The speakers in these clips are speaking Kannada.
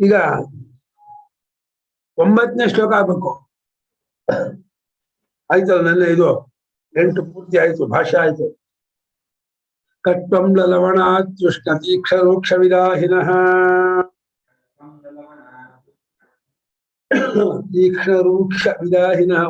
ಈಗ 9ನೇ ಶ್ಲೋಕ ಆಗ್ಬೇಕು. ಆಯ್ತಲ್ಲ, ನನ್ನ ಇದು 8 ಪೂರ್ತಿ ಆಯ್ತು, ಭಾಷೆ ಆಯ್ತು. ಕಟ್ವಂ ಲಲವಣಾತ್ಯುಷ್ಣ ತೀಕ್ಷರೋಕ್ಷ ವಿದಾಹಿನಃ ತೀಕ್ಷ್ಣರೂಕ್ಷ ವಿದಾಹಿನಃ.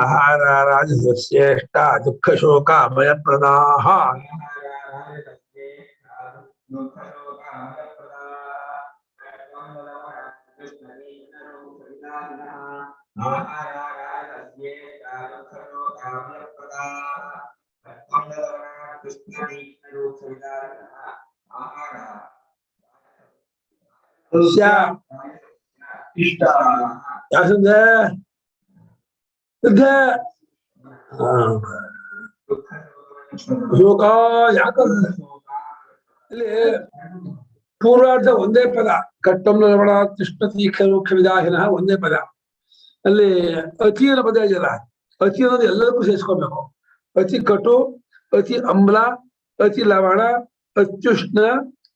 ಆಹಾರ ರಾಜಸಶ್ರೇಷ್ಠ ದುಃಖ ಶೋಕ ಭಯಪ್ರದಾಹ. ಇಷ್ಟ ಯಾಕಂದ್ರೆ ಶೋಕ ಯಾಕಂದ್ರೆ ಇಲ್ಲಿ ಪೂರ್ವಾರ್ಧ ಒಂದೇ ಪದ, ಕಟ್ಟಂ ಲವಣ ಕೃಷ್ಣ ತೀಕ್ಷರೋಕ್ಷ ವಿದಾಹಿನಃ ಒಂದೇ ಪದ. ಅಲ್ಲಿ ಅತಿ ಅನ್ನೋ ಪದ ಇದೆಯಲ್ಲ, ಅತಿ ಅನ್ನೋದು ಎಲ್ಲದಕ್ಕೂ ಸೇರಿಸ್ಕೊಬೇಕು. ಅತಿ ಕಟು, ಅತಿ ಅಮ್ಲ, ಅತಿ ಲವಣ, ಅತ್ಯುಷ್ಣ,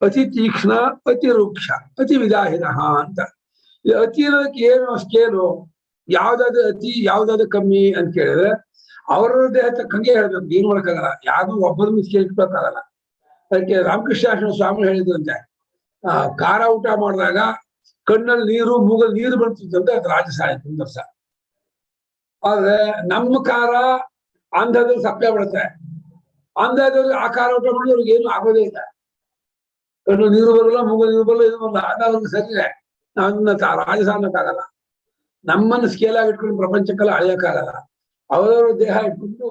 ಅತಿ ತೀಕ್ಷ್ಣ, ಅತಿ ರೂಕ್ಷ, ಅತಿ ವಿದಾಹಿನಃ ಅಂತ. ಈ ಅತಿ ಅನ್ನೋದಕ್ಕೆ ಏನು ಸ್ಕೇಲು, ಯಾವ್ದಾದ್ರು ಅತಿ ಯಾವ್ದಾದ್ರು ಕಮ್ಮಿ ಅಂತ ಕೇಳಿದ್ರೆ ಅವರ ದೇಹ ತಕ್ಕಂಗೆ ಹೇಳ್ಬೇಕು, ಏನ್ ಮಾಡಕ್ಕಾಗಲ್ಲ. ಯಾವ್ದು ಒಬ್ಬರನ್ನು ಸ್ಕೇಲ್ ಇಟ್ಬೇಕಾಗಲ್ಲ. ಅದಕ್ಕೆ ರಾಮಕೃಷ್ಣ ಸ್ವಾಮಿ ಹೇಳಿದ್ರಂತೆ, ಖಾರ ಊಟ ಮಾಡಿದಾಗ ಕಣ್ಣಲ್ಲಿ ನೀರು ಮೂಗಲ್ಲಿ ನೀರು ಬರ್ತಿದ್ದಂತೆ ಅದು ರಾಜಸ ಆಯ್ತು ಒಂದು ವರ್ಷ. ಆದ್ರೆ ನಮ್ಮ ಖಾರ ಅಂಧದಲ್ಲಿ ಸಪ್ಪೆ ಬಿಡುತ್ತೆ. ಅಂಧದಲ್ಲಿ ಆ ಖಾರ ಊಟ ಮಾಡಿದ್ರೆ ಅವ್ರಿಗೆ ಏನು ಆಗೋದೇ ಇಲ್ಲ. ಕಣ್ಣು ನೀರು ಬರಲ್ಲ, ಮೂಗಲ್ಲಿ ನೀರು ಬರಲ್ಲ, ಇದು ಬರಲ್ಲ. ಅದಾವ್ರಿಗೆ ಸರಿ ಇದೆ. ಅದನ್ನ ರಾಜಸ ಅನ್ನಕ್ಕಾಗಲ್ಲ. ನಮ್ಮನ್ನು ಸ್ಕೇಲ್ ಆಗಿ ಇಟ್ಕೊಂಡು ಪ್ರಪಂಚಕ್ಕೆಲ್ಲ ಅಳೆಯಕ್ಕಾಗಲ್ಲ. ಅವರವ್ರ ದೇಹ ಇಟ್ಕೊಂಡು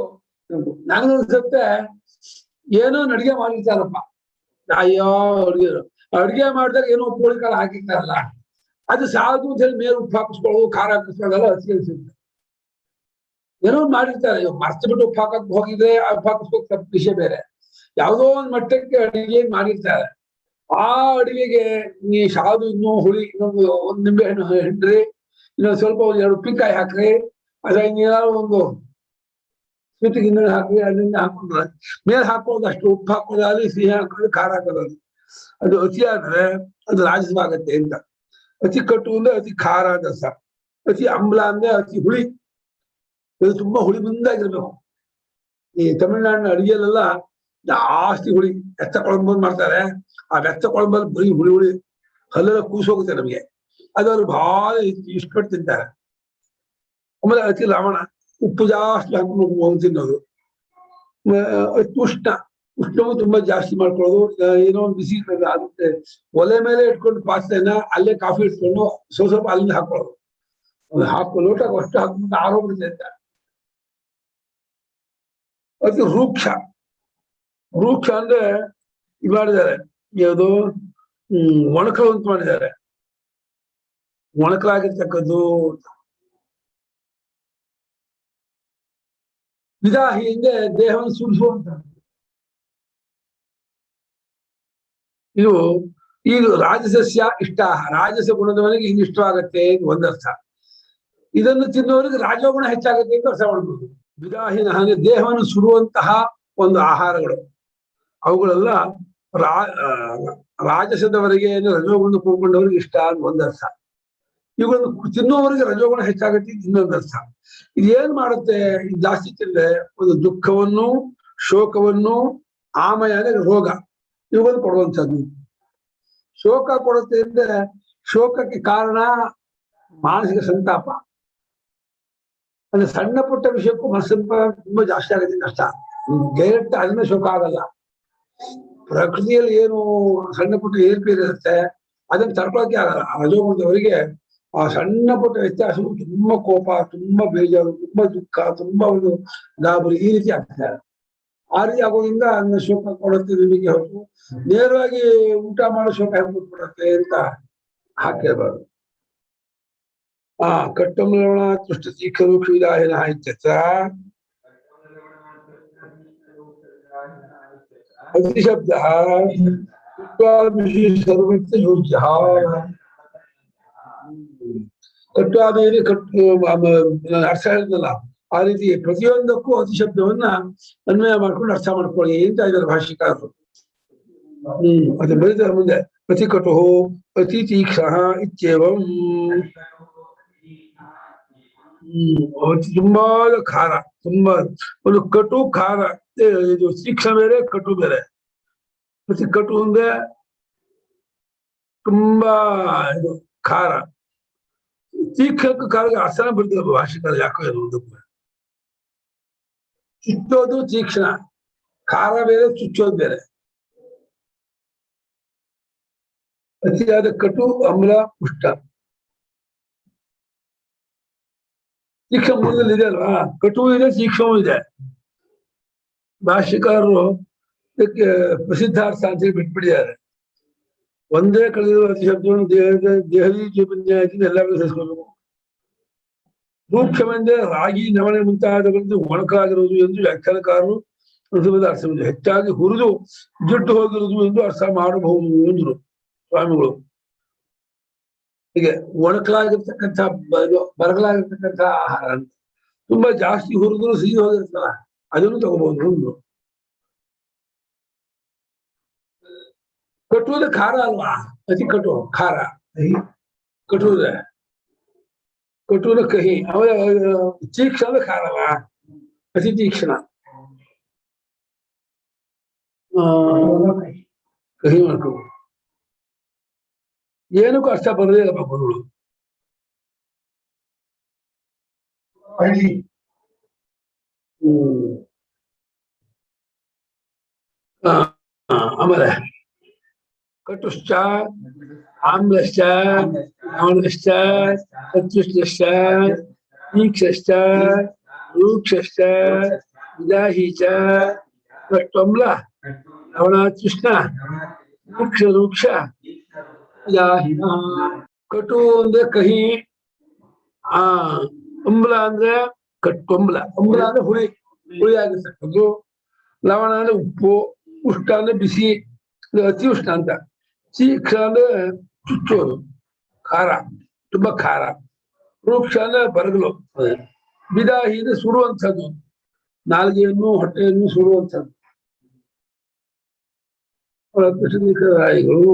ನನಗನ್ಸುತ್ತೆ ಏನೋ ಅಡಿಗೆ ಮಾಡಿರ್ತಾರಪ್ಪ, ಅಯ್ಯೋ ಅಡ್ಗೆ ಮಾಡಿದಾಗ ಏನೋ ಪೋಳಿಕಾಲ ಹಾಕಿರ್ತಾರಲ್ಲ, ಅದು ಸಾಧು ಅಂತ ಹೇಳಿ ಮೇಲೆ ಉಪ್ಪು ಹಾಕಿಸ್ಕೊಳ್ಳೋದು, ಖಾರ ಹಾಕಿಸ್ಕೊಳ್ಳೋದೆಲ್ಲ ಹಸಿ ಅನ್ಸುತ್ತೆ. ಏನೋ ಮಾಡಿರ್ತಾರೆ, ಮರ್ತು ಬಿಟ್ಟು ಉಪ್ಪು ಹಾಕಕ್ ಹೋಗಿದ್ರೆ ಉಪ್ಪು ಹಾಕಿಸ್ಬೇಕು, ತಪ್ಪು ವಿಷಯ ಬೇರೆ. ಯಾವುದೋ ಒಂದು ಮಟ್ಟಕ್ಕೆ ಅಡಿಗೆ ಮಾಡಿರ್ತಾರೆ. ಆ ಅಡಿಗೆಗೆ ನೀ ಸಾಧು ಇನ್ನೂ ಹುಳಿ ಇನ್ನೊಂದು 1 ನಿಂಬೆ ಹಣ್ಣು ಹಿಂಡ್ರಿ, ಇನ್ನೊಂದು ಸ್ವಲ್ಪ 2 ಉಪ್ಪಿನಕಾಯಿ ಹಾಕ್ರಿ, ಅದ ಇನ್ನೇನಾದ್ರು ಒಂದು ಸ್ವೀಟ್ ಗಿನ್ನ ಹಾಕಿ ಅಲ್ಲಿಂದ ಹಾಕೊಂಡ್ರೆ ಮೇಲೆ ಹಾಕೋದು ಅಷ್ಟು ಉಪ್ಪು ಹಾಕೋದಾಗಲಿ, ಸಿಹಿ ಹಾಕೋದು, ಖಾರ ಹಾಕೋದು, ಅದು ಅತಿ ಆದ್ರೆ ಅದು ರಾಜಸವಾಗತ್ತೆ ಅಂತ. ಅತಿ ಕಟ್ಟು ಅಂದ್ರೆ ಅತಿ ಖಾರ ರಸ, ಅತಿ ಅಮ್ಲ ಅಂದ್ರೆ ಅತಿ ಹುಳಿ. ಇದು ತುಂಬಾ ಹುಳಿ ಮುಂದಾಗಿರ್ಬೇಕು. ಈ ತಮಿಳ್ನಾಡಿನ ಅಡಿಗೆಲೆಲ್ಲ ಜಾಸ್ತಿ ಹುಳಿ, ಬೆತ್ತ ಕೊಳಂಬ ಮಾಡ್ತಾರೆ. ಆ ಬೆತ್ತ ಕೊಳಂಬಲ್ಲಿ ಬರೀ ಹುಳಿ ಹುಳಿ ಹಲ್ಲೆಲ್ಲ ಕೂಸೋಗುತ್ತೆ ನಮಗೆ. ಅದು ಅವ್ರು ಬಹಳ ಇಷ್ಟಪಟ್ಟು ತಿಂತಾರೆ. ಆಮೇಲೆ ಅತಿ ಲವಣ, ಉಪ್ಪು ಜಾಸ್ತಿ ಹಾಕೊಂಡು ತಿನ್ನೋದು. ಉಷ್ಣ, ಉಷ್ಣವು ತುಂಬಾ ಜಾಸ್ತಿ ಮಾಡ್ಕೊಳ್ಳೋದು. ಏನೋ ಒಂದು ಬಿಸಿ ಆಗುತ್ತೆ, ಒಲೆ ಮೇಲೆ ಇಟ್ಕೊಂಡು ಪಾತ್ರೆನ ಅಲ್ಲೇ ಕಾಫಿ ಇಟ್ಕೊಂಡು ಸ್ವಲ್ಪ ಅಲ್ಲಿಂದ ಹಾಕೊಳ್ಳೋದು. ಒಂದು ಹಾಕೋ ಲೋಟ ಅಷ್ಟು ಹಾಕ್ಬಿಟ್ಟು ಆರೋಗ್ಯ ಅಂತ. ಅತಿ ರೂಕ್ಷ, ರೂಕ್ಷ ಅಂದ್ರೆ ಇದು ಮಾಡಿದ್ದಾರೆ, ಯಾವುದು ಒಣಕಲು ಅಂತ ಮಾಡಿದ್ದಾರೆ. ಒಣಕಲಾಗಿರ್ತಕ್ಕದ್ದು. ವಿದಾಹಿ ಅಂದ್ರೆ ದೇಹವನ್ನು ಸುಡಿಸುವಂತ. ಇದು ಈಗ ರಾಜಸಸ್ಯ ಇಷ್ಟ, ರಾಜಸ ಗುಣದವನಿಗೆ ಇದು ಇಷ್ಟವಾಗತ್ತೆ ಅಂತ ಒಂದರ್ಥ. ಇದನ್ನು ತಿನ್ನುವವರಿಗೆ ರಾಜಗುಣ ಹೆಚ್ಚಾಗುತ್ತೆ ಅಂತ ಅರ್ಥ ಮಾಡ್ಬೋದು. ವಿದಾಹಿನ ಅಂದ್ರೆ ದೇಹವನ್ನು ಸುಡುವಂತಹ ಒಂದು ಆಹಾರಗಳು, ಅವುಗಳೆಲ್ಲ ರಾಜಸದವರಿಗೆ ರಜೋಗುಣ ಕೂಡ್ಕೊಂಡವ್ರಿಗೆ ಇಷ್ಟ ಅಂತ ಒಂದರ್ಥ. ಇವುಗಳನ್ನು ತಿನ್ನುವವರಿಗೆ ರಜೋಗುಣ ಹೆಚ್ಚಾಗುತ್ತೆ ಇನ್ನೊಂದು ಅರ್ಥ. ಇದೇನ್ ಮಾಡುತ್ತೆ, ಇದು ಜಾಸ್ತಿ ತಿಂದ್ರೆ ಒಂದು ದುಃಖವನ್ನು, ಶೋಕವನ್ನು, ಆಮಯ ಅಂದ್ರೆ ರೋಗ, ಇವುಗಳನ್ನು ಕೊಡುವಂಥದ್ದು. ಶೋಕ ಕೊಡುತ್ತೆ ಅಂದ್ರೆ ಶೋಕಕ್ಕೆ ಕಾರಣ ಮಾನಸಿಕ ಸಂತಾಪ. ಅಂದ್ರೆ ಸಣ್ಣ ಪುಟ್ಟ ವಿಷಯಕ್ಕೂ ಮನಸ್ಸಂಪ ತುಂಬಾ ಜಾಸ್ತಿ ಆಗುತ್ತೆ ಕಷ್ಟ. ಡೈರೆಕ್ಟ್ ಅದನ್ನ ಶೋಕ ಆಗಲ್ಲ. ಪ್ರಕೃತಿಯಲ್ಲಿ ಏನು ಸಣ್ಣ ಪುಟ್ಟ ಏರ್ಪೇರ್ ಇರುತ್ತೆ ಅದನ್ನ ತಡ್ಕೊಳಕ್ಕೆ ಆಗಲ್ಲ. ರಜೋಗುಣದವರಿಗೆ ಆ ಸಣ್ಣ ಪುಟ್ಟ ವ್ಯತ್ಯಾಸವು ತುಂಬಾ ಕೋಪ, ತುಂಬಾ ಬೇಜಾರು, ತುಂಬಾ ದುಃಖ, ತುಂಬಾ ಒಂದು ಗಾಬರಿ, ಈ ರೀತಿ ಆಗ್ತಾರೆ. ಆ ರೀತಿ ಆಗೋದ್ರಿಂದ ಅದನ್ನ ಶೋಕ ಕೊಡುತ್ತೆ ನಿಮಗೆ ಹೊರತು ನೇರವಾಗಿ ಊಟ ಮಾಡೋ ಶೋಕ ಹೆಂಗ್ ಕೊಡುತ್ತೆ ಅಂತ ಹಾಕಿರಬಾರ್ದು. ಕಟ್ಟಂ ಲವಣ ತುಷ್ಟ ತೀಕ್ಷರು ಕ್ಷುವಿದಾಹಿನ ಇತ್ಯತ್ರ ಅತಿಶಬ್ದ ಸರ್ವತ್ರ ಯೋಜ್ಯ. ಕಟ್ಟು ಆಮೇಲೆ ಕಟ್ಟು ಅರ್ಥ ಹೇಳಿದ್ನಲ್ಲ ಆ ರೀತಿ ಪ್ರತಿಯೊಂದಕ್ಕೂ ಅತಿಶಬ್ದವನ್ನ ಅನ್ವಯ ಮಾಡ್ಕೊಂಡು ಅರ್ಥ ಮಾಡ್ಕೊಳ್ಳಿ ಅಂತ ಇದ್ದಾರೆ ಭಾಷಿಕಾರರು. ಅದು ಬರೀತಾರೆ ಮುಂದೆ ಪ್ರತಿ ಕಟು ಅತಿ ತೀಕ್ಷ್ಣ ಇತ್ಯೇವಂ. ತುಂಬಾ ಖಾರ, ತುಂಬಾ ಒಂದು ಕಟು ಖಾರ, ಇದು ತೀಕ್ಷ್ಣ ಬೇರೆ ಕಟು ಬೇರೆ. ಪ್ರತಿ ಕಟು ಅಂದ್ರೆ ತುಂಬಾ ಇದು ಖಾರ, ತೀಕ್ಷ್ಣಕ್ಕೂ ಖಾರಕ್ಕೆ ಅಸನ ಬರ್ತದೆ ಭಾಷಿಕಾರ ಯಾಕೋ ಇದು ಒಂದಕ್ಕೂ. ಚುಚ್ಚೋದು ತೀಕ್ಷ್ಣ, ಖಾರ ಬೇರೆ ಚುಚ್ಚೋದು ಬೇರೆ. ಅತಿಯಾದ ಕಟು ಅಮ್ಲ ಉಷ್ಟ. ತೀಕ್ಷ್ಣ ಮೂಲದಲ್ಲಿ ಇದೆ ಅಲ್ವಾ, ಕಟು ಇದೆ ತೀಕ್ಷ್ಣವೂ ಇದೆ. ಭಾಷ್ಯಕಾರರು ಇದಕ್ಕೆ ಪ್ರಸಿದ್ಧಾರ್ಥ ಅಂತ ಹೇಳಿ ಬಿಟ್ಬಿಟ್ಟಿದ್ದಾರೆ. ಒಂದೇ ಕಳೆದಿರುವ ಅತಿಶಬ್ದವನ್ನು ದೇಹದಿ ಜೀವನ್ಯಾಯದಿಂದ ಎಲ್ಲರಿಗೂ ಸೇರಿಸ್ಕೊಳ್ಬೇಕು. ಸೂಕ್ಷ್ಮವೆಂದೇ ರಾಗಿ ನವಣೆ ಮುಂತಾದವರಿಂದ ಒಣಕಾಗಿರುವುದು ಎಂದು ವ್ಯಾಖ್ಯಾನಕಾರರು ಅರ್ಥವಿದೆ. ಹೆಚ್ಚಾಗಿ ಹುರಿದು ಜಿಡ್ಡು ಹೋಗಿರುವುದು ಎಂದು ಅರ್ಥ ಮಾಡಬಹುದು ಎಂದರು ಸ್ವಾಮಿಗಳು. ಹೀಗೆ ಒಣಕಲಾಗಿರ್ತಕ್ಕಂಥ ಬರಗಲಾಗಿರ್ತಕ್ಕಂಥ ಆಹಾರ ಅಂತ ತುಂಬಾ ಜಾಸ್ತಿ ಹುರಿದ್ರು ಸಿಹಿ ಹೋಗಿರ್ತಲ್ಲ, ಅದನ್ನು ತಗೋಬಹುದು ಅಂದ್ರು. ಕಟುವುದ ಖಾರ ಅಲ್ವಾ, ಅತಿ ಕಟು ಖಾರ, ಕಟುವುದ ಕಟುವುದ ಕಹಿ, ಆಮೇಲೆ ತೀಕ್ಷ್ಣ ಖಾರವ, ಅತಿ ತೀಕ್ಷ್ಣ ಕಹಿ ಮಾಡ್ಕೊ. ಏನಕ್ಕೂ ಅರ್ಥ ಬರದೇ ಇಲ್ಲ ಪದಗಳು. ಆಮೇಲೆ ಕಟುಶ್ಚ ಆಮ್ಲಶ್ಚ ಲವಣಶ್ಚ ಸತ್ಯುಶ್ಚ ತೀಕ್ಷ್ಣಶ್ಚ ರೂಕ್ಷಶ್ಚ ವಿದಾಹೀಚ ಕಟ್ಟೊಮ್ಲ ಲವಣಾತ್ಯುಷ್ಣ ರೂಕ್ಷ ವಿದಾಹಿನ. ಕಟು ಅಂದ್ರೆ ಕಹಿ, ಅಂಬಲ ಅಂದ್ರೆ ಕಟ್ಟೊಂಬಲ. ಅಂಬಲ ಅಂದ್ರೆ ಹುಳಿ, ಹುಳಿ ಆಗಿರ್ತಕ್ಕದ್ದು. ಲವಣ ಅಂದ್ರೆ ಉಪ್ಪು, ಉಷ್ಣ ಅಂದ್ರೆ ಬಿಸಿ, ಅತಿ ಉಷ್ಣ ಅಂತ. ತೀಕ್ಷ್ಣ ಅಂದ್ರೆ ಚುಚ್ಚೋದು, ಖಾರ, ತುಂಬಾ ಖಾರ. ರೂಕ್ಷ ಅಂದ್ರೆ ಬರಗಲು. ವಿದಾಹಿ ಅಂದ್ರೆ ಸುಡುವಂಥದ್ದು, ನಾಲ್ಗೆಯನ್ನು ಹೊಟ್ಟೆಯನ್ನು ಸುಡುವಂಥದ್ದು. ರಾಯಿಗಳು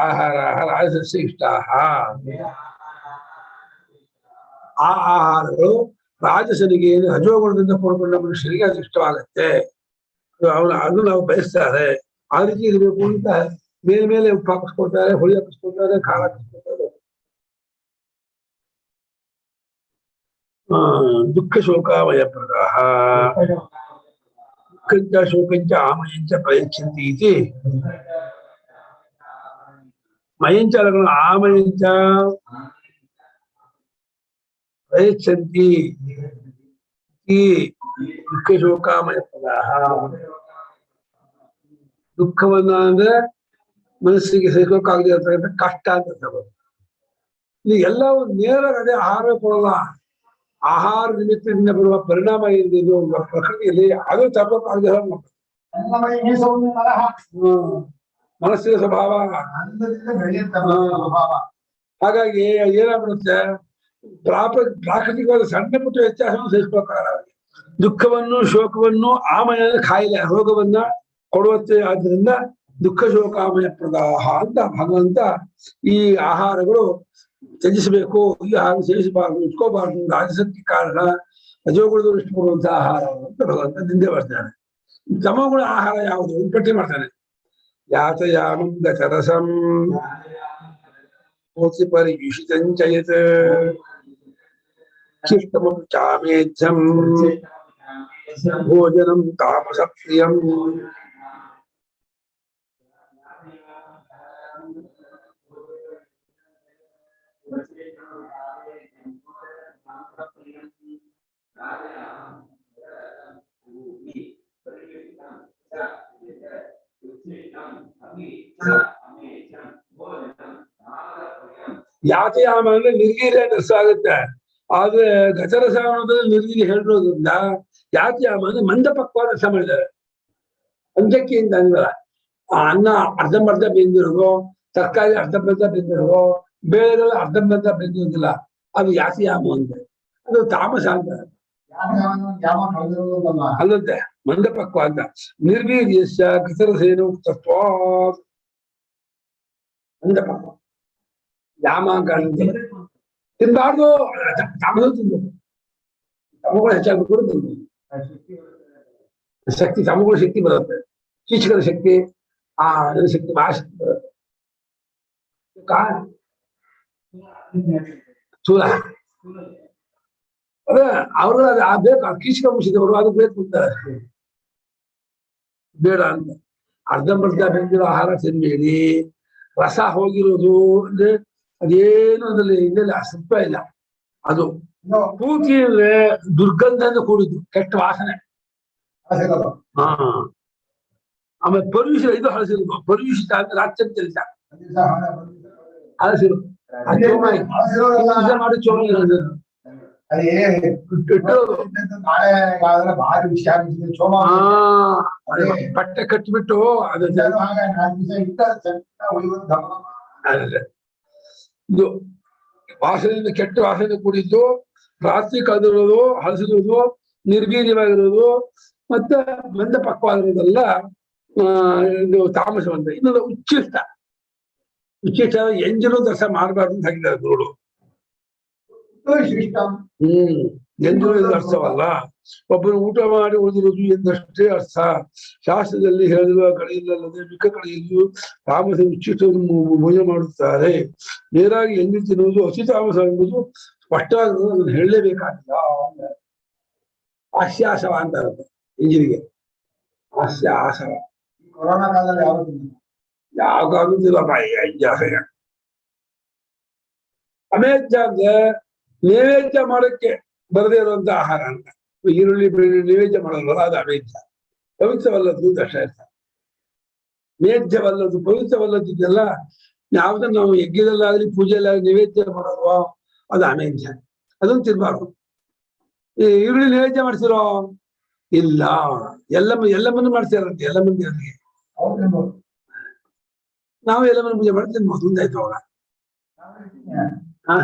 ಆಹಾರ ರಾಜಸಸ್ಯ ಇಷ್ಟ. ಆ ಆಹಾರಗಳು ರಾಜಸನಿಗೆ ರಜೋಗುಣದಿಂದ ಕೂಡಿಕೊಂಡ ಮನುಷ್ಯರಿಗೆ ಅದು ಇಷ್ಟವಾಗತ್ತೆ, ಅದು ನಾವು ಬಯಸ್ತಾರೆ. ಆ ರೀತಿ ಇರಬೇಕು ಅಂತ ಮೇಲ್ಮೇಲೆ ಉಪ್ಪು ಹಾಕಿಸ್ಕೊಳ್ತಾರೆ, ಹುಳಿ ಹಾಕಿಸ್ಕೊಳ್ತಾರೆ, ಖಾರ ಹಾಕಿಸ್ಕೊಳ್ತಾರೆ. ದುಃಖ ಶೋಕಾಮಯ ಪ್ರದಾಹ ದುಃಖಂಚ ಶೋಕಂಚ ಆಮಯಂಚ ಪ್ರಯಚ್ಛಂತಿ ಇತಿ. ಮಯಂಚ ಆಮಯಂಚ ಪ್ರಯಚ್ಛಂತಿ ಈ ದುಃಖ ಶೋಕಾಮಯ ಪ್ರದಾಹ. ದುಃಖವನ್ನ ಅಂದ್ರೆ ಮನಸ್ಸಿಗೆ ಸಹಿಸೋಕಾಗದೆ ಇರ್ತಕ್ಕಂಥ ಕಷ್ಟ ಅಂತ ತಗೋದು. ಇಲ್ಲಿ ಎಲ್ಲವೂ ನೇರ ಅದೇ ಆಹಾರ ಕೊಡಲ್ಲ, ಆಹಾರ ನಿಮಿತ್ತದಿಂದ ಬರುವ ಪರಿಣಾಮ ಏನಿದೆ ಪ್ರಕೃತಿಯಲ್ಲಿ ಅದು ತಗೋಕಾಗದೆ ಮನಸ್ಸಿನ ಸ್ವಭಾವ. ಹಾಗಾಗಿ ಏನಾಗ್ಬಿಡುತ್ತೆ, ಪ್ರಾಕೃತಿಕವಾದ ಸಣ್ಣ ಪುಟ್ಟ ವ್ಯತ್ಯಾಸವನ್ನು ಸಹಿಸ್ಬೇಕಾಗಲ್ಲ. ದುಃಖವನ್ನು ಶೋಕವನ್ನು ಆಮಯ ಕಾಯಿಲೆ ರೋಗವನ್ನ ಕೊಡುತ್ತೆ. ಆದ್ರಿಂದ ದುಃಖ ಶೋಕಾಮಯ ಪ್ರದಾಹ ಅಂತ ಭಗವಂತ ಈ ಆಹಾರಗಳು ತ್ಯಜಿಸಬೇಕು, ಈ ಆಹಾರ ಸೇವಿಸಬಾರ್ದು, ಇಟ್ಕೋಬಾರ್ದು, ರಾಜಸಕ್ಕೆ ಕಾರಣ ರಜೋಗುಣದ ಇಷ್ಟ ಬರುವಂತಹ ಆಹಾರ ಅಂತ ಭಗವಂತ ನಿಂದೆ ಮಾಡ್ತಾನೆ. ತಮೋಗುಣ ಆಹಾರ ಯಾವುದು ಪಟ್ಟಿ ಮಾಡ್ತಾನೆ. ಯಾತಯಾಮಂ ಗತರಸಂ ಪರಿಯುಷಿತಂಚಯತ್ ಶಿಷ್ಟಮಂ ಚಾಮೇಧ್ಯಂ ಭೋಜನಂ ತಾಮಸ ಪ್ರಿಯಂ. ಯಾತಯಾಮ ಅಂದ್ರೆ ನಿರ್ಗೀರ್ಯ ರಸ ಆಗುತ್ತೆ. ಆದ್ರೆ ಗಜರಸ ಅನ್ನೋದ್ರಲ್ಲಿ ನಿರ್ಗೀರ್ಯ ಹೇಳಿರೋದ್ರಿಂದ ಯಾತಯಾಮ ಅಂದ್ರೆ ಮಂದ ಪಕ್ವಾದ ರಸ ಮಾಡಿದ್ದಾರೆ. ಅಂಜಕ್ಕಿಯಿಂದ ಅಂದಲ್ಲ, ಅನ್ನ ಅರ್ಧಂಬರ್ಧ ಬೆಂದಿರೋ, ತರಕಾರಿ ಅರ್ಧಂಬರ್ಧ ಬೆಂದಿರೋ, ಬೇಳೆಲ್ಲ ಅರ್ಧಂಬರ್ಧ ಬೆಂದಿರೋದಿಲ್ಲ, ಅದು ಯಾಸಿಯಾಮ ಅಂತೆ, ಅದು ತಾಮಸ ಅಂತ ಅಲ್ಲಂತೆ, ಮಂದಪಕ್ವ ಅಂತ. ನಿರ್ವೀರ್ಯಸ್ಯ ಕಸರಸೇನ ಉಕ್ತತ್ವ ಮಂದಪಕ್ವ ಯಾಮ ತಿನ್ಬಾರ್ದು, ತಾಮಸ ತಿನ್ಬೇಕು, ತಮಗಳು ಹೆಚ್ಚಾಗ್ಬೇಕು ತಿನ್ಬೇಕು. ಶಕ್ತಿ ತಮಗಳ ಶಕ್ತಿ ಬರುತ್ತೆ, ಕೀಚಕರ ಶಕ್ತಿ, ಆ ಶಕ್ತಿ ಮಹಾಶಕ್ತಿ ಬರುತ್ತೆ. ಸ್ಥೂಲ ಅದ ಅವ್ರು ಅದು ಬೇಕು, ಕೀಚಕ ಮುಗಿಸಿದವರು ಅದು ಬೇಕು ಅಂತಾರೆ, ಬೇಡ ಅಂತ. ಅರ್ಧಂಬರ್ಧ ಬೆಂದಿರೋ ಆಹಾರ ತಿನ್ಬೇಡಿ. ರಸ ಹೋಗಿರೋದು ಅಂದ್ರೆ ಅದೇನು ಅದ್ರಲ್ಲಿ ಇದೆಲ್ಲ ಸತ್ವ ಇಲ್ಲ, ಅದು ಪೂರ್ತಿ ಅಂದ್ರೆ ದುರ್ಗಂಧದಿಂದ ಕೂಡಿದ್ದು, ಕೆಟ್ಟ ವಾಸನೆ. ಹಾ, ಆಮೇಲೆ ಪರ್ಯೂಷ ಇದು ಹಳಸಿರೋದು, ಪರ್ಯೂಷಿತ ಅಂದ್ರೆ ರಾಜ್ಯ ಕೆಲಸ ಹಳಸಿರು ಮಾಡಿ ಚೋಮ ಬಟ್ಟೆ ಕಟ್ಟಿಬಿಟ್ಟು ಅದು ಇದು ವಾಸನೆಯಿಂದ ಕೆಟ್ಟ ವಾಸನೆ ಕೂಡಿದ್ದು, ರಾತ್ರಿ ಕಳೆದಿರೋದು, ಹಳಸಿರೋದು, ನಿರ್ವೀರ್ಯವಾಗಿರೋದು, ಮತ್ತೆ ಮಂದ ಪಕ್ವಾಗಿರೋದೆಲ್ಲ ಇದು ತಾಮಸವಂತ. ಇನ್ನೊಂದು ಉಚ್ಚಿಷ್ಟ, ಉಚ್ಚಿಷ್ಟ ಎಂಜಲು ದರ್ಶ ಮಾಡಬಾರ್ದು ಅಂತ ಹಾಕಿದ್ದಾರೆ ನೋಡು. ಎಂಜಲು ಅರ್ಥವಲ್ಲ, ಒಬ್ಬರು ಊಟ ಮಾಡಿ ಉಳಿದಿರೋದು ಎಂದಷ್ಟೇ ಅರ್ಥ. ಶಾಸ್ತ್ರದಲ್ಲಿ ಹೇಳಿರುವ ಕಡೆಯಲ್ಲದೆ ಮಿಕ್ಕ ಕಡೆಯಲ್ಲೂ ತಾಮಸ ಉಚ್ಚಿಷ್ಟವನ್ನು ಭೋಜನ ಮಾಡುತ್ತಾರೆ. ನೇರಾಗಿ ಎಂಜಲು ತಿನ್ನುವುದು ಅತಿ ತಾಮಸ ಎಂಬುದು ಸ್ಪಷ್ಟವಾಗಿ ಅದನ್ನು ಹೇಳಲೇಬೇಕಾಗಿಲ್ಲ. ಹಾಸ್ಯಾಸವ ಅಂತಾರತ್ತೆ ಎಂಜಿನಿಗೆ, ಹಾಸ್ಯಾಸವ. ಕೊರೋನಾ ಕಾಲದಲ್ಲಿ ಯಾವಾಗುದಿಲ್ಲ ಅಯ್ಯಾಸಯ. ಅಮೇಧ್ಯ ಅಂದ್ರೆ ನೈವೇದ್ಯ ಮಾಡಕ್ಕೆ ಬರದೇ ಇರುವಂತ ಆಹಾರ ಅಂತ. ಈರುಳ್ಳಿ ಬೆಳ್ಳುಳ್ಳಿ ನೈವೇದ್ಯ ಮಾಡಲ್ವಲ್ಲ, ಅದು ಅಮೇಧ್ಯ. ಪವಿತ್ರವಲ್ಲದ್ದು ಅಷ್ಟೇ ಇರ್ತ. ಮೇಧ್ಯವಲ್ಲದ್ದು ಪವಿತ್ರವಲ್ಲದಿದೆಲ್ಲ ಯಾವ್ದನ್ನ ನಾವು ಯಜ್ಞದಲ್ಲಾಗ್ಲಿ ಪೂಜೆಯಲ್ಲಾಗ್ಲಿ ನೈವೇದ್ಯ ಮಾಡೋಲ್ವ, ಅದು ಅಮೇಧ್ಯ, ಅದನ್ನು ತಿನ್ಬಾರ್ದು. ಈ ಈರುಳ್ಳಿ ನೈವೇದ್ಯ ಮಾಡ್ಸಿರೋ ಇಲ್ಲ, ಎಲ್ಲಮ್ಮನ್ನು ಮಾಡ್ತೀರಂತೆ, ಎಲ್ಲಮ್ಮನ ದೇವರಿಗೆ ನಾವು ಎಲ್ಲಮ್ಮನ ಪೂಜೆ ಮಾಡಿ ತಿನ್ಬೋದು. ಮುಂದಾಯ್ತು ಅವಾಗ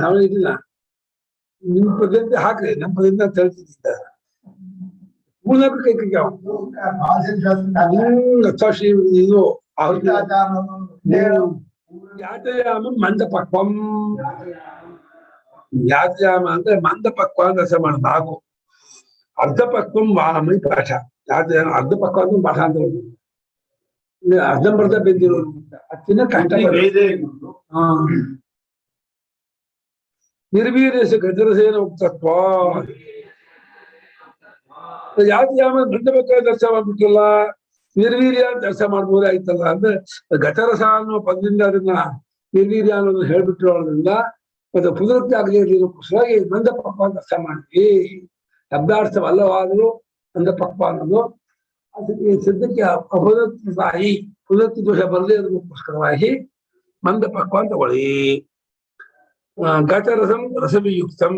ಅವಳು ಇದಿಲ್ಲ, ನಿಮ್ ಪದ್ಧತಿ ಹಾಕ್ರಿ, ನಮ್ಮ ಪದ್ಧತಿ ಅಂತ ಹೇಳ್ತಿದ್ದ ಇದು ಯಾತಯಾಮ ಮಂದಪಕ್ವಂ. ಯಾತಯಾಮ ಅಂದ್ರೆ ಮಂದಪಕ್ವ ಅಂತ ರಸ ಮಾಡ ನಾಲ್ಕು. ಅರ್ಧಪಕ್ವಂ ವಾಮಿ ಪಾಠ. ಯಾತಯಾಮ ಅರ್ಧಪಕ್ವ ಅಂತ ಪಾಠ ಅಂತ ಅರ್ಧಂಬರ್ಧ ಬೆಂದಿರೋದು ಅತ್ತಿನ ಕಷ್ಟ. ನಿರ್ವೀರ್ಯಸ ಗಜರಸೇನ ಉಕ್ತತ್ವ. ಯಾತಯಾಮ ಮಂದಪಕ್ವ ದರ್ಶ ಮಾಡ್ಬಿಟ್ಟಲ್ಲ, ನಿರ್ವೀರ್ಯ ದರ್ಶ ಮಾಡ್ಬೋದಾಯ್ತಲ್ಲ ಅಂದ್ರೆ ಘಟರಸ ಅನ್ನೋ ಪದದಿಂದ ಅದನ್ನ ನಿರ್ವೀರ್ಯ ಅನ್ನೋದನ್ನ ಹೇಳ್ಬಿಟ್ಟಿರೋದ್ರಿಂದ ಮತ್ತೆ ಪುನರುಕ್ತಿ ಆಗಲಿ ಇರೋಕ್ಕೋಸ್ಕರವಾಗಿ ಮಂದಪಕ್ವ ದರ್ಶ ಮಾಡ್ತೀವಿ. ಶಬ್ದಾರ್ಥವಲ್ಲವಾದರೂ ಮಂದಪಕ್ವ ಅನ್ನೋದು ಅದಕ್ಕೆ ಸದ್ಯಕ್ಕೆ ಅಪುನರುಕ್ತಿ ಪುನರುಕ್ತಿ ದೋಷ ಬರದೇ ಇರೋದಕ್ಕೋಸ್ಕರವಾಗಿ ಮಂದಪಕ್ವ ಅಂತ ತಗೊಳ್ಳಿ. ಘಟರಸಂ ರಸವಿಯುಕ್ತಂ,